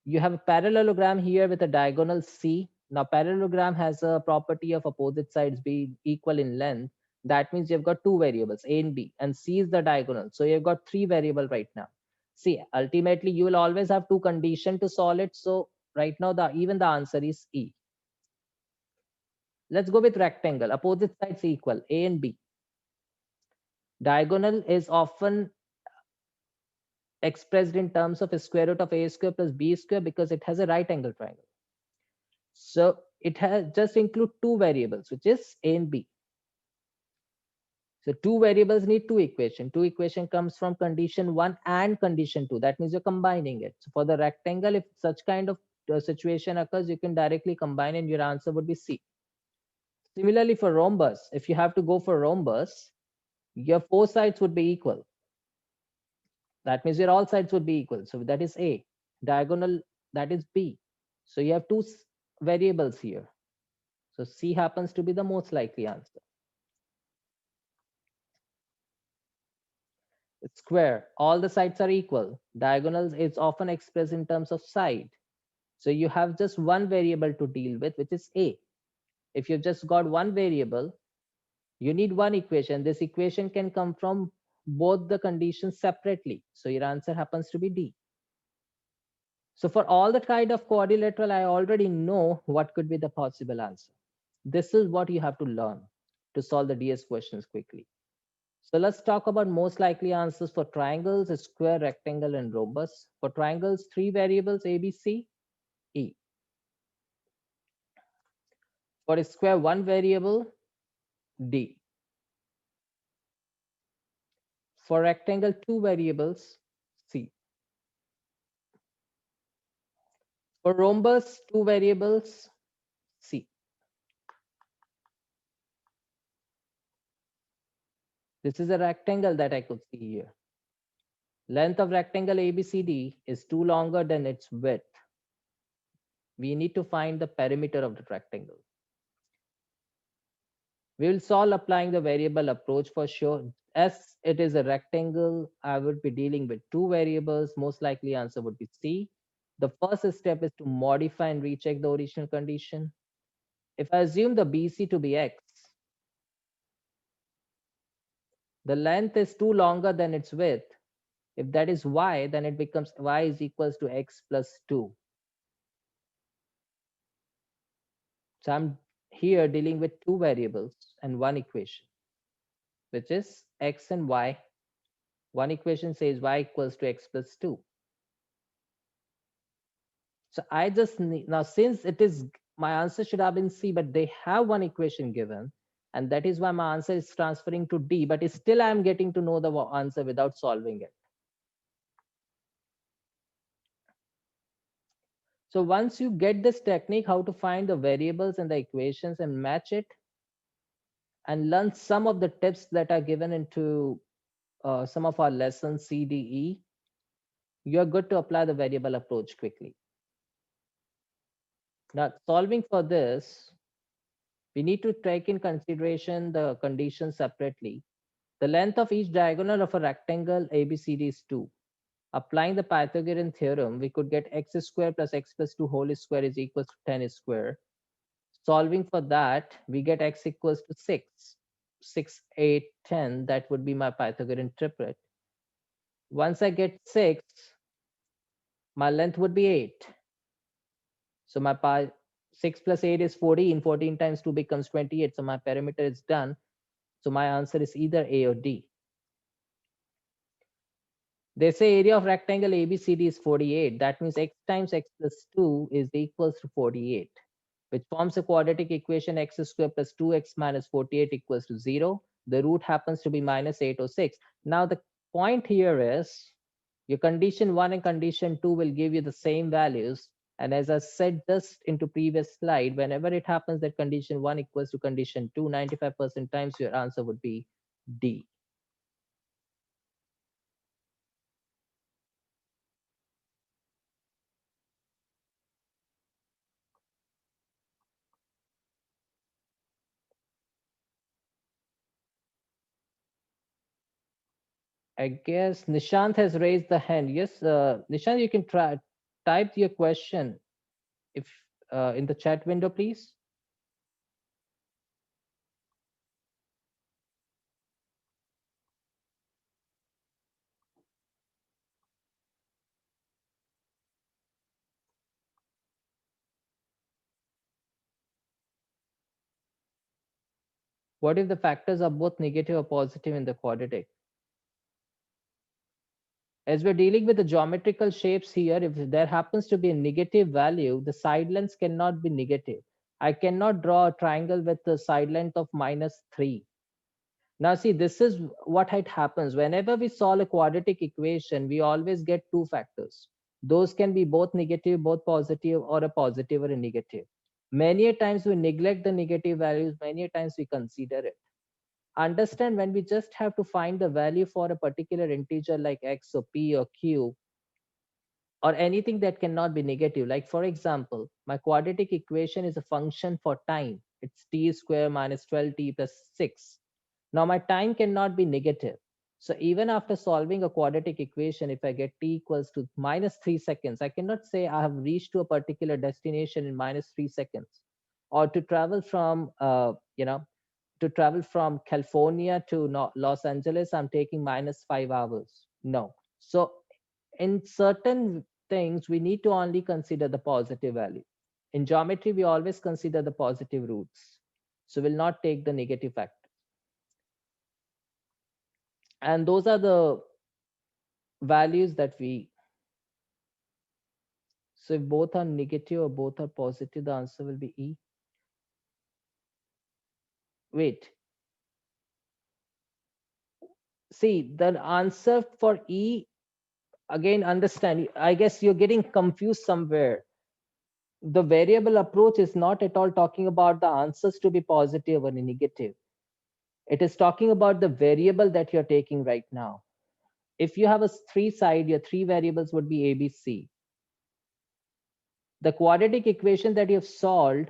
You have a parallelogram here with a diagonal C. Now parallelogram has a property of opposite sides being equal in length. That means you've got 2 variables, A and B, and C is the diagonal. So you've got 3 variable right now. See, ultimately you will always have 2 condition to solve it. So right now even the answer is E. Let's go with rectangle. Opposite sides equal, A and B. Diagonal is often expressed in terms of a square root of A square plus B square because it has a right angle triangle. So it has just include 2 variables, which is A and B. So 2 variables need 2 equation. 2 equation comes from condition 1 and condition 2. That means you're combining it. So for the rectangle, if such kind of situation occurs, you can directly combine and your answer would be C. Similarly for rhombus, if you have to go for rhombus, your 4 sides would be equal. That means your all sides would be equal. So that is A. Diagonal, that is B. So you have 2 variables here. So C happens to be the most likely answer. Square, all the sides are equal. Diagonals is often expressed in terms of side. So you have just one variable to deal with, which is A. If you've just got one variable, you need one equation. This equation can come from both the conditions separately. So your answer happens to be D. So for all the kind of quadrilateral, I already know what could be the possible answer. This is what you have to learn to solve the DS questions quickly. So let's talk about most likely answers for triangles, square, rectangle, and rhombus. For triangles, 3 variables, A, B, C, E. For a square, 1 variable, D. For rectangle, 2 variables, C. For rhombus, 2 variables, C. This is a rectangle that I could see here. Length of rectangle ABCD is 2 longer than its width. We need to find the perimeter of the rectangle. We will solve applying the variable approach for sure. As it is a rectangle, I would be dealing with 2 variables. Most likely answer would be C. The first step is to modify and recheck the original condition. If I assume the BC to be X, the length is 2 longer than its width. If that is Y, then it becomes Y is equals to X plus 2. So I'm here dealing with 2 variables and 1 equation, which is X and Y. One equation says Y equals to X plus 2. So I just need, now since it is, my answer should have been C, but they have one equation given, and that is why my answer is transferring to D, but still I'm getting to know the answer without solving it. So once you get this technique, how to find the variables and the equations and match it, and learn some of the tips that are given into some of our lessons, CDE, you're good to apply the variable approach quickly. Now, solving for this, we need to take in consideration the conditions separately. The length of each diagonal of a rectangle ABCD is 2. Applying the Pythagorean theorem, we could get x square plus x plus 2 whole square is equals to 10 square. Solving for that, we get x equals to 6. 6, 8, 10, that would be my Pythagorean triplet. Once I get 6, my length would be 8. So 6 plus 8 is 14. 14 times 2 becomes 28. So my perimeter is done. So my answer is either A or D. They say area of rectangle ABCD is 48. That means x times x plus 2 is equals to 48, which forms a quadratic equation x squared plus 2x minus 48 equals to 0. The root happens to be minus 806. Now the point here is your condition 1 and condition 2 will give you the same values. And as I said just into previous slide, whenever it happens that condition 1 equals to condition 2, 95% times your answer would be D. I guess Nishant has raised the hand. Yes, Nishant, you can try type your question if in the chat window, please. What if the factors are both negative or positive in the quadratic? As we're dealing with the geometrical shapes here, if there happens to be a negative value, the side lengths cannot be negative. I cannot draw a triangle with a side length of -3. Now see, this is what it happens. Whenever we solve a quadratic equation, we always get two factors. Those can be both negative, both positive, or a positive or a negative. Many a times we neglect the negative values, many a times we consider it. Understand, when we just have to find the value for a particular integer like x or p or q, or anything that cannot be negative. Like for example, my quadratic equation is a function for time. It's t square minus 12t plus 6. Now my time cannot be negative. So even after solving a quadratic equation, if I get t equals to -3 seconds, I cannot say I have reached to a particular destination in -3 seconds. Or to travel from, to travel from California to Los Angeles, I'm taking -5 hours. No. So in certain things, we need to only consider the positive value. In geometry, we always consider the positive roots. So we'll not take the negative factor. And those are the values that we, so if both are negative or both are positive, the answer will be E. Wait, see, the answer for E, again, understand, I guess you're getting confused somewhere. The variable approach is not at all talking about the answers to be positive or negative. It is talking about the variable that you're taking right now. If you have a three side, your three variables would be A, B, C. The quadratic equation that you've solved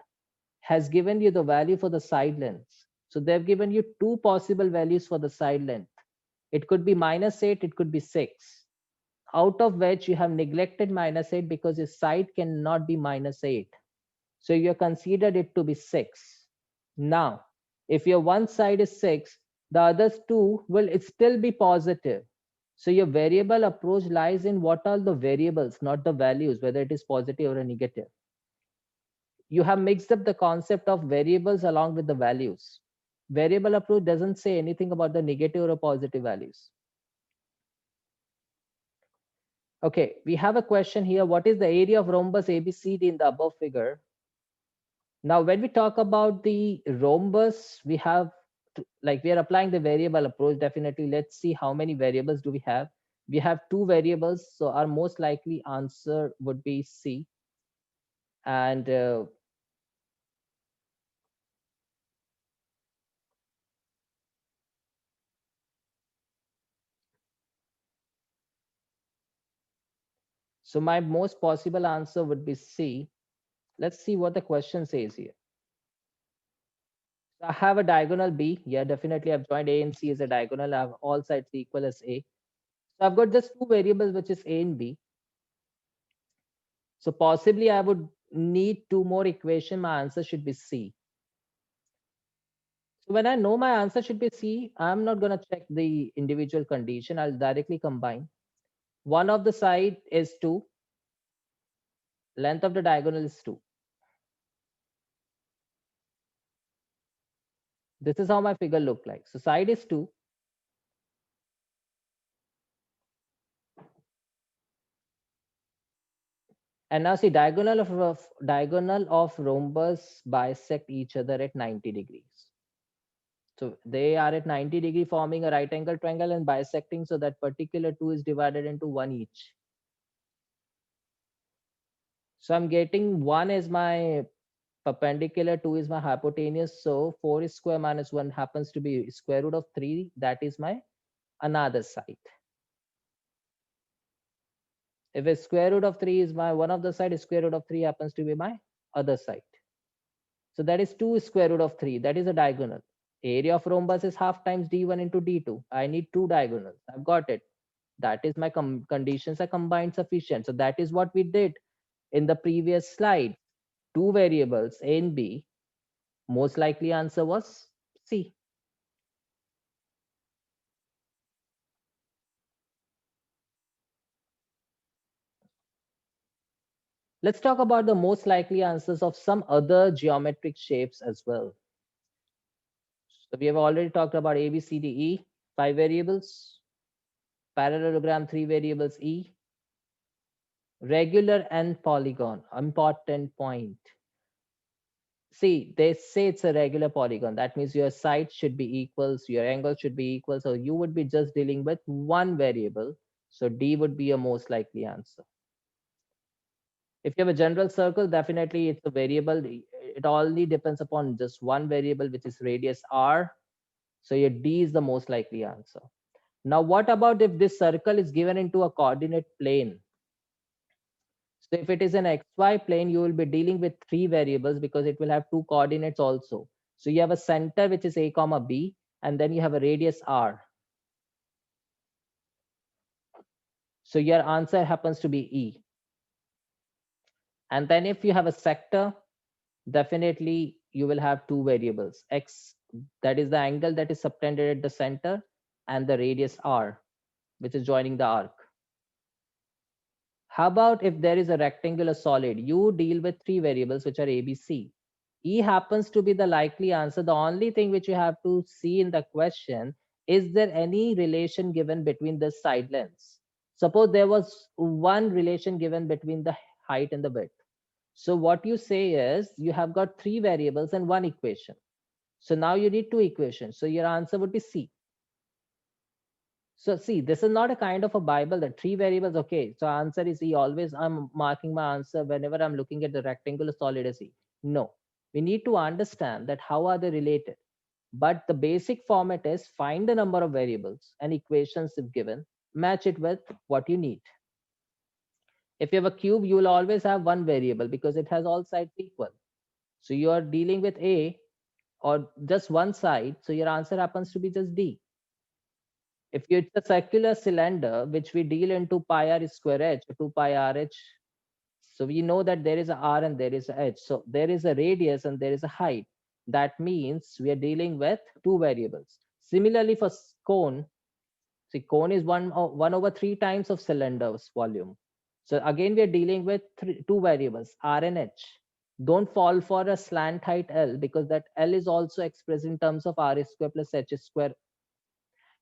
has given you the value for the side lengths. So they've given you two possible values for the side length. It could be -8, it could be 6, out of which you have neglected -8 because your side cannot be -8. So you considered it to be 6. Now, if your one side is 6, the other two will still be positive. So your variable approach lies in what are the variables, not the values, whether it is positive or a negative. You have mixed up the concept of variables along with the values. Variable approach doesn't say anything about the negative or positive values. Okay, we have a question here. What is the area of rhombus ABCD in the above figure? Now, when we talk about the rhombus, we have like we are applying the variable approach. Definitely, let's see how many variables do we have. We have two variables, so our most likely answer would be C. And so my most possible answer would be C. Let's see what the question says here. So I have a diagonal B. Yeah, definitely I've joined A and C as a diagonal. I have all sides equal as A. So I've got just two variables, which is A and B. So possibly I would need two more equation. My answer should be C. So when I know my answer should be C, I'm not going to check the individual condition. I'll directly combine. One of the side is 2. Length of the diagonal is 2. This is how my figure look like. So side is 2. And now see, diagonal of rhombus bisect each other at 90 degrees. So they are at 90-degree forming a right angle triangle and bisecting, so that particular 2 is divided into 1 each. So I'm getting 1 is my perpendicular, 2 is my hypotenuse. So 4 square minus 1 happens to be square root of 3. That is my another side. If a square root of 3 is my one of the side, square root of 3 happens to be my other side. So that is 2 square root of 3. That is a diagonal. Area of rhombus is half times d1 into d2. I need 2 diagonals. I've got it. That is my conditions are combined sufficient. So that is what we did in the previous slide. Two variables, A and B. Most likely answer was C. Let's talk about the most likely answers of some other geometric shapes as well. So we have already talked about A, B, C, D, E, 5 variables, parallelogram, 3 variables, E, regular and polygon. Important point. See, they say it's a regular polygon. That means your sides should be equal, so your angle should be equal. So you would be just dealing with one variable. So D would be a most likely answer. If you have a general circle, definitely it's a variable. It only depends upon just one variable, which is radius R. So your D is the most likely answer. Now, what about if this circle is given into a coordinate plane? So if it is an XY plane, you will be dealing with three variables because it will have two coordinates also. So you have a center, which is A comma B, and then you have a radius R. So your answer happens to be E. And then if you have a sector, definitely you will have two variables. X, that is the angle that is subtended at the center, and the radius R, which is joining the arc. How about if there is a rectangular solid? You deal with three variables, which are A, B, C. E happens to be the likely answer. The only thing which you have to see in the question, is there any relation given between the side lengths? Suppose there was one relation given between the height and the width. So what you say is you have got three variables and one equation. So now you need two equations. So your answer would be C. So see, this is not a kind of a Bible that three variables. Okay, so answer is E. Always I'm marking my answer whenever I'm looking at the rectangular solid as E. No, we need to understand that how are they related. But the basic format is find the number of variables and equations if given, match it with what you need. If you have a cube, you will always have one variable because it has all sides equal. So you are dealing with A or just one side. So your answer happens to be just D. If it's a circular cylinder, which we deal into pi r square h, 2 pi r h, so we know that there is a r and there is a h. So there is a radius and there is a height. That means we are dealing with two variables. Similarly for cone, see cone is 1 over 3 times of cylinder's volume. So again, we are dealing with two variables, r and h. Don't fall for a slant height L because that L is also expressed in terms of r square plus h square.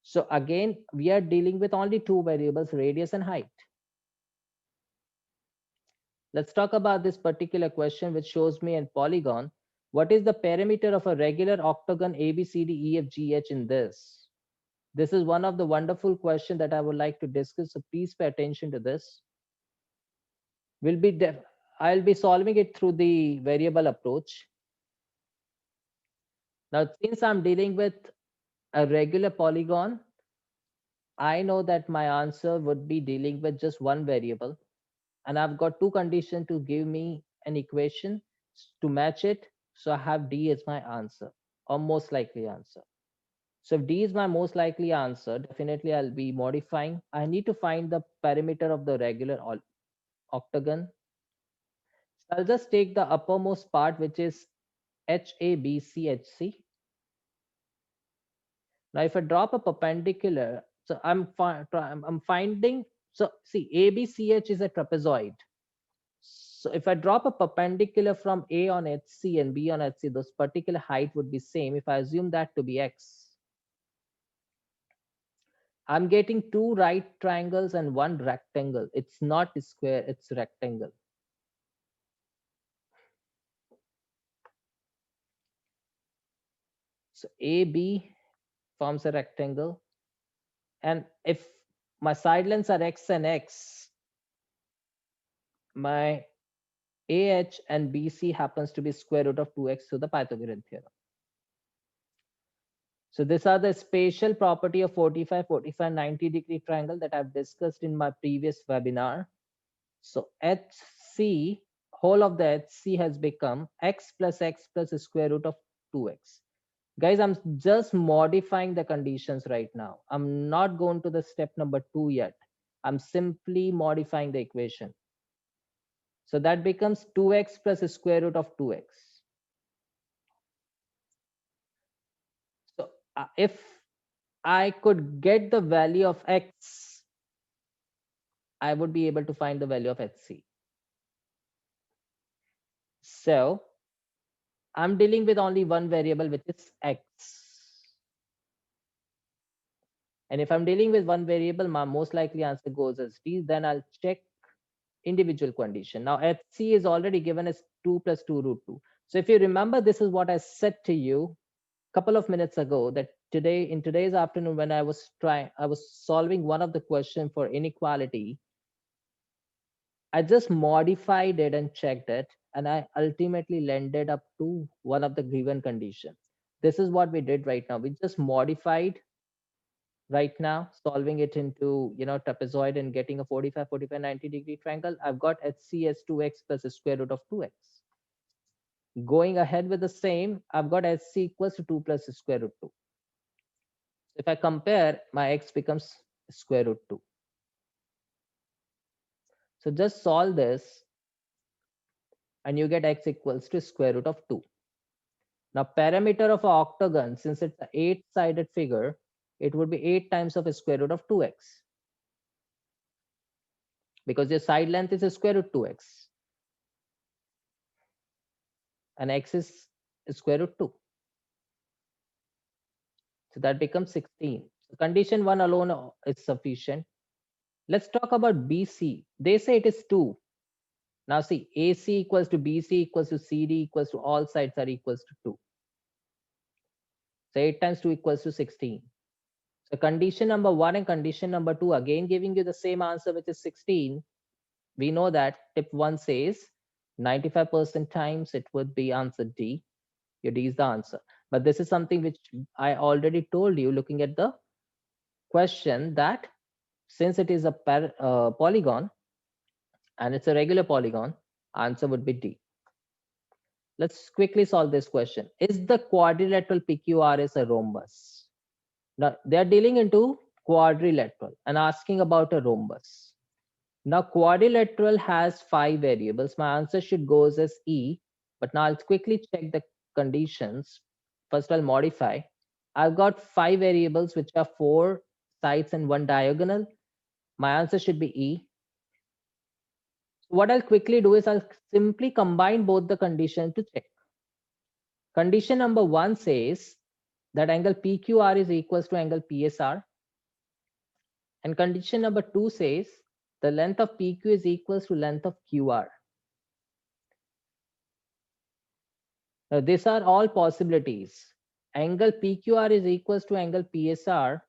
So again, we are dealing with only two variables, radius and height. Let's talk about this particular question, which shows me a polygon. What is the perimeter of a regular octagon ABCDEFGH in this? This is one of the wonderful questions that I would like to discuss. So please pay attention to this. I'll be solving it through the variable approach. Now, since I'm dealing with a regular polygon, I know that my answer would be dealing with just one variable. And I've got two conditions to give me an equation to match it. So I have D as my answer, or most likely answer. So if D is my most likely answer, definitely I'll be modifying. I need to find the perimeter of the regular octagon. So I'll just take the uppermost part, which is HABCHC. Now, if I drop a perpendicular, so I'm finding, so see, ABCH is a trapezoid. So if I drop a perpendicular from A on HC and B on HC, those particular height would be same. If I assume that to be X, I'm getting two right triangles and one rectangle. It's not a square, it's rectangle. So AB forms a rectangle. And if my side lengths are X and X, my AH and BC happens to be square root of 2x to the Pythagorean theorem. So these are the spatial property of 45, 45, 90-degree triangle that I've discussed in my previous webinar. So HC, whole of the HC has become x plus the square root of 2x. Guys, I'm just modifying the conditions right now. I'm not going to the step number 2 yet. I'm simply modifying the equation. So that becomes 2x plus the square root of 2x. So if I could get the value of x, I would be able to find the value of HC. So I'm dealing with only one variable, which is x. And if I'm dealing with one variable, my most likely answer goes as D. Then I'll check individual condition. Now HC is already given as 2 plus 2 root 2. So if you remember, this is what I said to you a couple of minutes ago, that in today's afternoon, when I was solving one of the question for inequality, I just modified it and checked it, and I ultimately landed up to one of the given conditions. This is what we did right now. We just modified right now, solving it into trapezoid and getting a 45, 45, 90-degree triangle. I've got HC as 2x plus the square root of 2x. Going ahead with the same, I've got HC equals to 2 plus the square root 2. If I compare, my x becomes square root 2. So just solve this and you get x equals to square root of 2. Now perimeter of an octagon, since it's an 8-sided figure, it would be 8 times of a square root of 2x, because your side length is a square root 2x and x is square root 2. So that becomes 16. So condition 1 alone is sufficient. Let's talk about BC. They say it is 2. Now see, AC equals to BC equals to CD equals to all sides are equals to 2. So 8 times 2 equals to 16. So condition number 1 and condition number 2, again giving you the same answer, which is 16. We know that tip 1 says 95% times it would be answer D. Your D is the answer. But this is something which I already told you looking at the question, that since it is a polygon and it's a regular polygon, answer would be D. Let's quickly solve this question. Is the quadrilateral PQRS a rhombus? Now they are dealing into quadrilateral and asking about a rhombus. Now quadrilateral has 5 variables. My answer should go as E, but now I'll quickly check the conditions. First I'll modify. I've got 5 variables, which are 4 sides and 1 diagonal. My answer should be E. So what I'll quickly do is I'll simply combine both the conditions to check. Condition number 1 says that angle PQR is equals to angle PSR. And condition number 2 says the length of PQ is equals to length of QR. Now these are all possibilities. Angle PQR is equals to angle PSR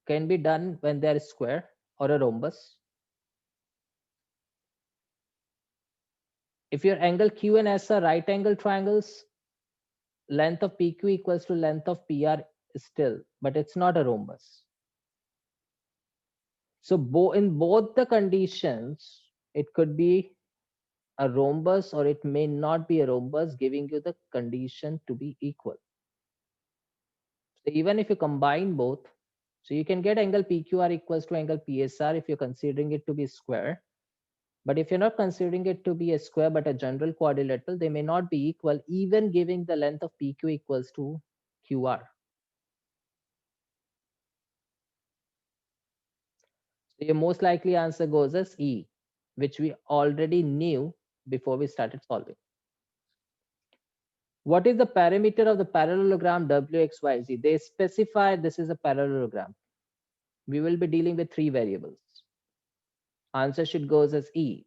can be done when there is square or a rhombus. If your angle Q and S are right angle triangles, length of PQ equals to length of PR still, but it's not a rhombus. So in both the conditions, it could be a rhombus or it may not be a rhombus, giving you the condition to be equal. So even if you combine both, so you can get angle PQR equals to angle PSR if you're considering it to be square. But if you're not considering it to be a square but a general quadrilateral, they may not be equal, even giving the length of PQ equals to QR. So your most likely answer goes as E, which we already knew before we started solving. What is the parameter of the parallelogram WXYZ? They specify this is a parallelogram. We will be dealing with 3 variables. Answer should go as E.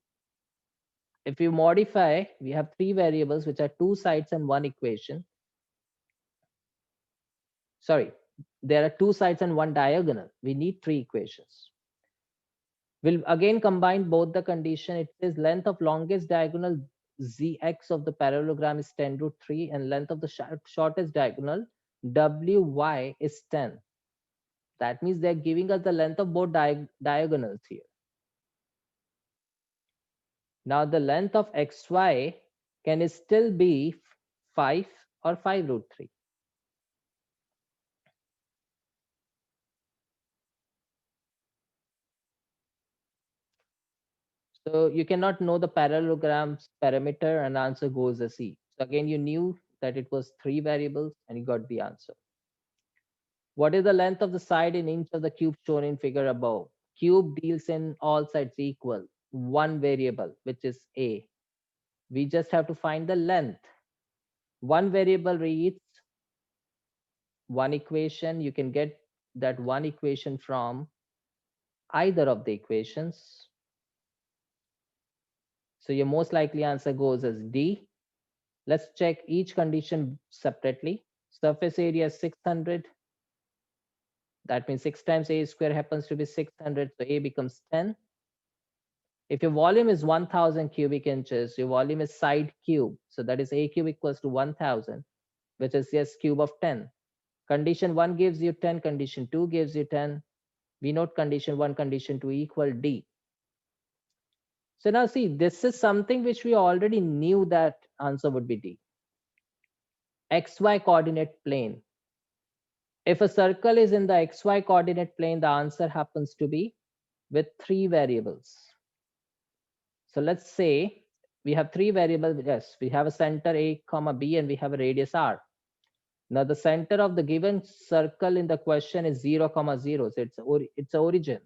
If you modify, we have 3 variables, which are 2 sides and 1 equation. Sorry, there are 2 sides and 1 diagonal. We need 3 equations. We'll again combine both the condition. It says length of longest diagonal ZX of the parallelogram is 10 root 3 and length of the shortest diagonal WY is 10. That means they're giving us the length of both diagonals here. Now the length of XY can still be 5 or 5 root 3. So you cannot know the parallelogram's parameter and answer goes as C. So again, you knew that it was 3 variables and you got the answer. What is the length of the side in inch of the cube shown in figure above? Cube deals in all sides equal, 1 variable, which is A. We just have to find the length. 1 variable reads 1 equation. You can get that 1 equation from either of the equations. So your most likely answer goes as D. Let's check each condition separately. Surface area is 600. That means 6 times A square happens to be 600. So A becomes 10. If your volume is 1000 cubic inches, your volume is side cube. So that is A cube equals to 1000, which is just cube of 10. Condition 1 gives you 10. Condition 2 gives you 10. We note condition 1, condition 2 equal D. So now see, this is something which we already knew that answer would be D. XY coordinate plane. If a circle is in the XY coordinate plane, the answer happens to be with 3 variables. So let's say we have 3 variables. Yes, we have a center A comma B and we have a radius R. Now the center of the given circle in the question is 0 comma 0. So it's origin.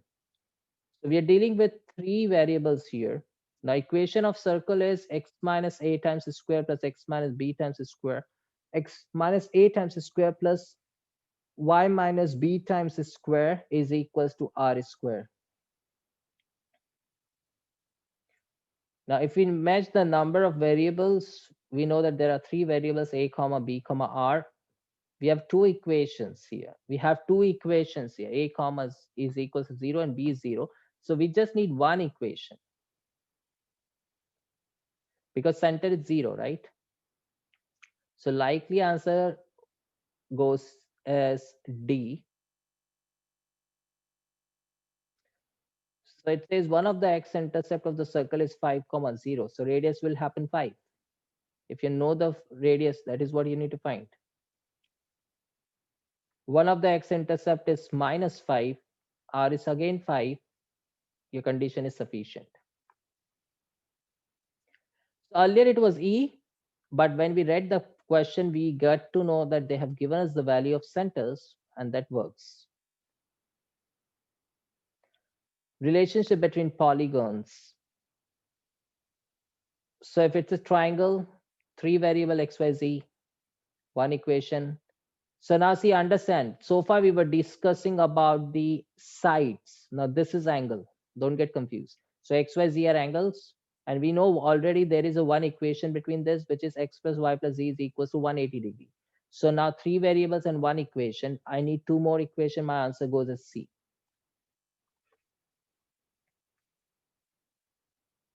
So we are dealing with 3 variables here. Now equation of circle is x minus a times the square plus x minus b times the square. X minus a times the square plus y minus b times the square is equals to r square. Now if we match the number of variables, we know that there are 3 variables a comma b comma r. We have 2 equations here. We have 2 equations here. A comma is equals to 0 and b is 0. So we just need 1 equation, because center is 0, right? So likely answer goes as D. So it says one of the x-intercept of the circle is 5 comma 0. So radius will happen 5. If you know the radius, that is what you need to find. One of the x-intercept is minus 5. R is again 5. Your condition is sufficient. So earlier it was E, but when we read the question, we got to know that they have given us the value of centers, and that works. Relationship between polygons. So if it's a triangle, 3 variable xyz, 1 equation. So now see, understand, so far we were discussing about the sides. Now this is angle, don't get confused. So xyz are angles, and we know already there is a 1 equation between this, which is x plus y plus z is equals to 180 degree. So now 3 variables and 1 equation. I need 2 more equation. My answer goes as C.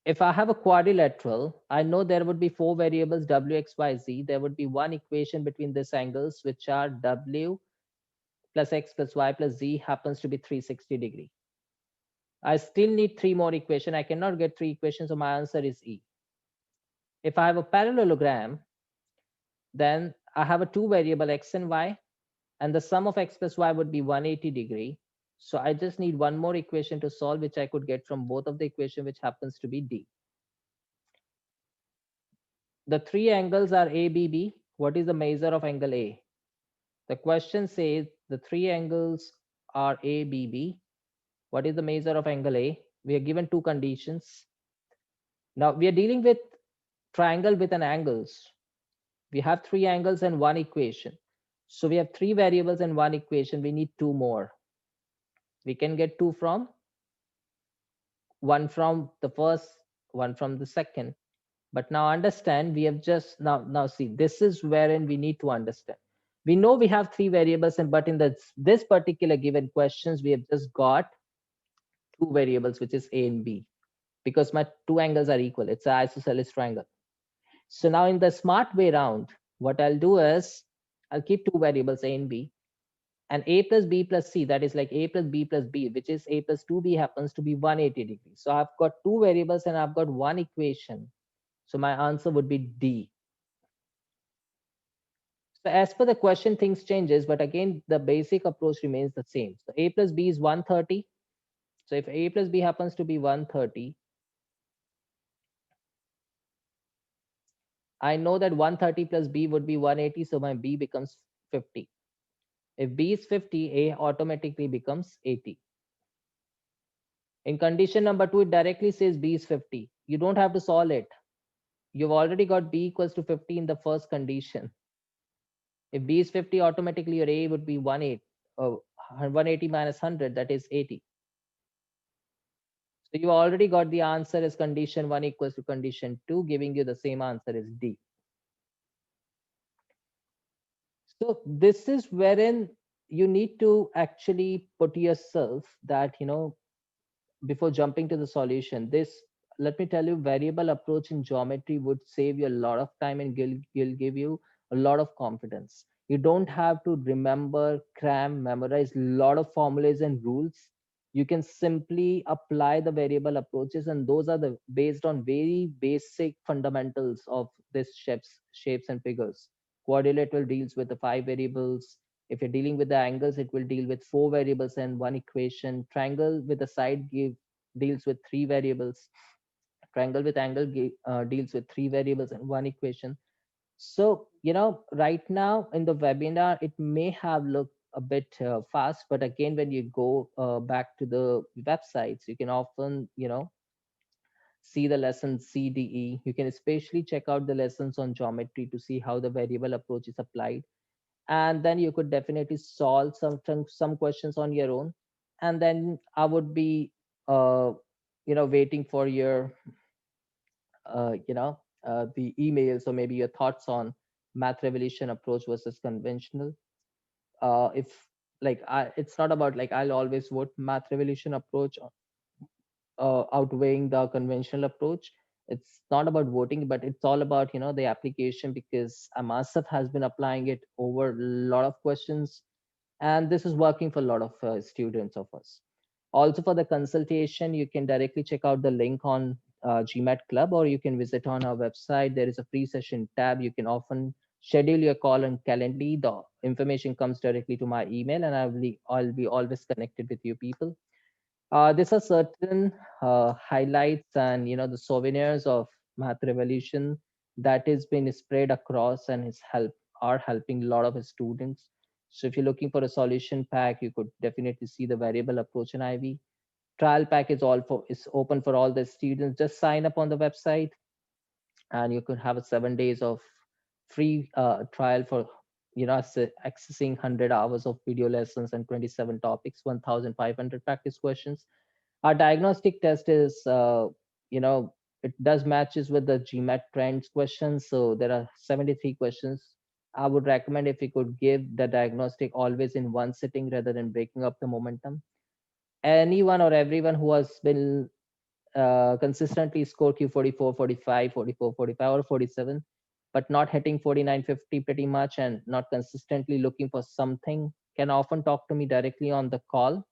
If I have a quadrilateral, I know there would be 4 variables w, x, y, z. There would be 1 equation between these angles, which are w plus x plus y plus z happens to be 360 degree. I still need 3 more equation. I cannot get 3 equations, so my answer is E. If I have a parallelogram, then I have a 2 variable x and y, and the sum of x plus y would be 180 degree. So I just need 1 more equation to solve, which I could get from both of the equation, which happens to be D. The 3 angles are ABB. What is the measure of angle A? The question says the 3 angles are ABB. What is the measure of angle A? We are given 2 conditions. Now we are dealing with triangle with an angles. We have three angles and one equation. So we have three variables and one equation. We need two more. We can get two from one from the first, one from the second. But now understand, we have just now see, this is wherein we need to understand. We know we have three variables, and but in this particular given questions, we have just got two variables, which is a and b, because my two angles are equal. It's an isosceles triangle. So now in the smart way round, what I'll do is I'll keep two variables a and b, and a plus b plus c, that is like a plus b plus b, which is a plus 2b, happens to be 180 degrees. So I've got two variables and I've got one equation. So my answer would be D. So as per the question, things changes, but again, the basic approach remains the same. So a plus b is 130. So if a plus b happens to be 130, I know that 130 plus b would be 180, so my b becomes 50. If b is 50, a automatically becomes 80. In condition number 2, it directly says b is 50. You don't have to solve it. You've already got b equals to 50 in the first condition. If b is 50, automatically your a would be 180. 180 minus 100, that is 80. So you already got the answer as condition 1 equals to condition 2, giving you the same answer as D. So this is wherein you need to actually put yourself that, before jumping to the solution, this, let me tell you, variable approach in geometry would save you a lot of time and will give you a lot of confidence. You don't have to remember, cram, memorize a lot of formulas and rules. You can simply apply the variable approaches, and those are the based on very basic fundamentals of this shapes and figures. Quadrilateral deals with the five variables. If you're dealing with the angles, it will deal with four variables and one equation. Triangle with a side deals with three variables. Triangle with angle deals with three variables and one equation. So, right now in the webinar, it may have looked a bit fast, but again, when you go back to the websites, you can often, see the lessons CDE. You can especially check out the lessons on geometry to see how the variable approach is applied, and then you could definitely solve some questions on your own. And then I would be waiting for your the emails, or maybe your thoughts on math revolution approach versus conventional. If it's not about like I'll always vote math revolution approach outweighing the conventional approach. It's not about voting, but it's all about the application, because Amasaf has been applying it over a lot of questions, and this is working for a lot of students of us. Also, for the consultation, you can directly check out the link on GMAT Club, or you can visit on our website. There is a free session tab. You can often schedule your call on Calendly. The information comes directly to my email, and I'll be always connected with you people. These are certain highlights and the souvenirs of Math Revolution that is being spread across and are helping a lot of students. So if you're looking for a solution pack, you could definitely see the variable approach in IV. Trial pack is open for all the students. Just sign up on the website, and you could have a 7 days of free trial for accessing 100 hours of video lessons and 27 topics, 1,500 practice questions. Our diagnostic test is, it does matches with the GMAT trends questions. So there are 73 questions. I would recommend if you could give the diagnostic always in one sitting rather than breaking up the momentum. Anyone or everyone who has been consistently score Q44, 45, 44, 45, or 47, but not hitting 49, 50 pretty much, and not consistently looking for something, can often talk to me directly on the call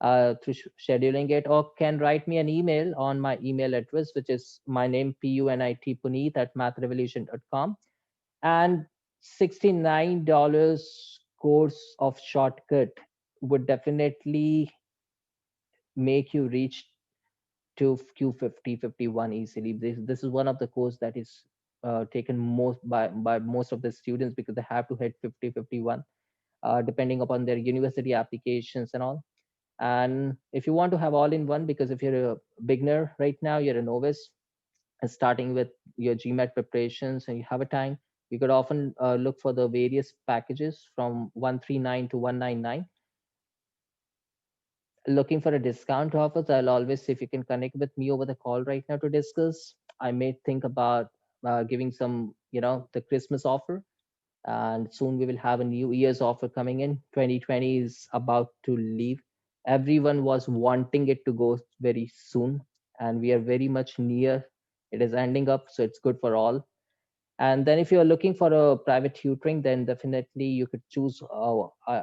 through scheduling it, or can write me an email on my email address, which is my name, PUNIT Puneet at mathrevolution.com. And $69 course of shortcut would definitely make you reach to Q50, 51 easily. This is one of the course that is taken most by most of the students, because they have to hit 50, 51, depending upon their university applications and all. And if you want to have all in one, because if you're a beginner right now, you're a novice, starting with your GMAT preparations and you have a time, you could often look for the various packages from 139 to 199. Looking for a discount offers, I'll always see if you can connect with me over the call right now to discuss. I may think about giving some, the Christmas offer, and soon we will have a New Year's offer coming in. 2020 is about to leave. Everyone was wanting it to go very soon, and we are very much near. It is ending up, so it's good for all. And then if you're looking for a private tutoring, then definitely you could choose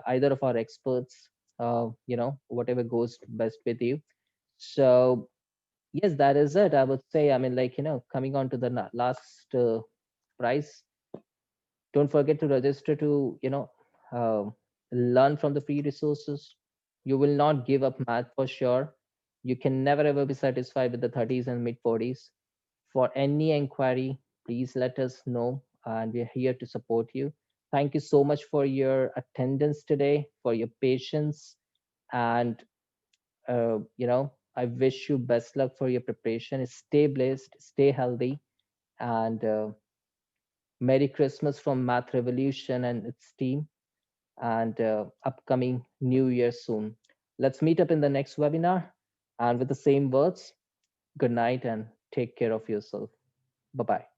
either of our experts, whatever goes best with you. So yes, that is it. I would say, I mean, like, coming on to the last price, don't forget to register to, uh, learn from the free resources. You will not give up math for sure. You can never ever be satisfied with the 30s and mid 40s. For any inquiry, please let us know, and we're here to support you. Thank you so much for your attendance today, for your patience, and I wish you best luck for your preparation. Stay blessed, stay healthy, and Merry Christmas from Math Revolution and its team, and upcoming New Year soon. Let's meet up in the next webinar, and with the same words, good night and take care of yourself. Bye bye.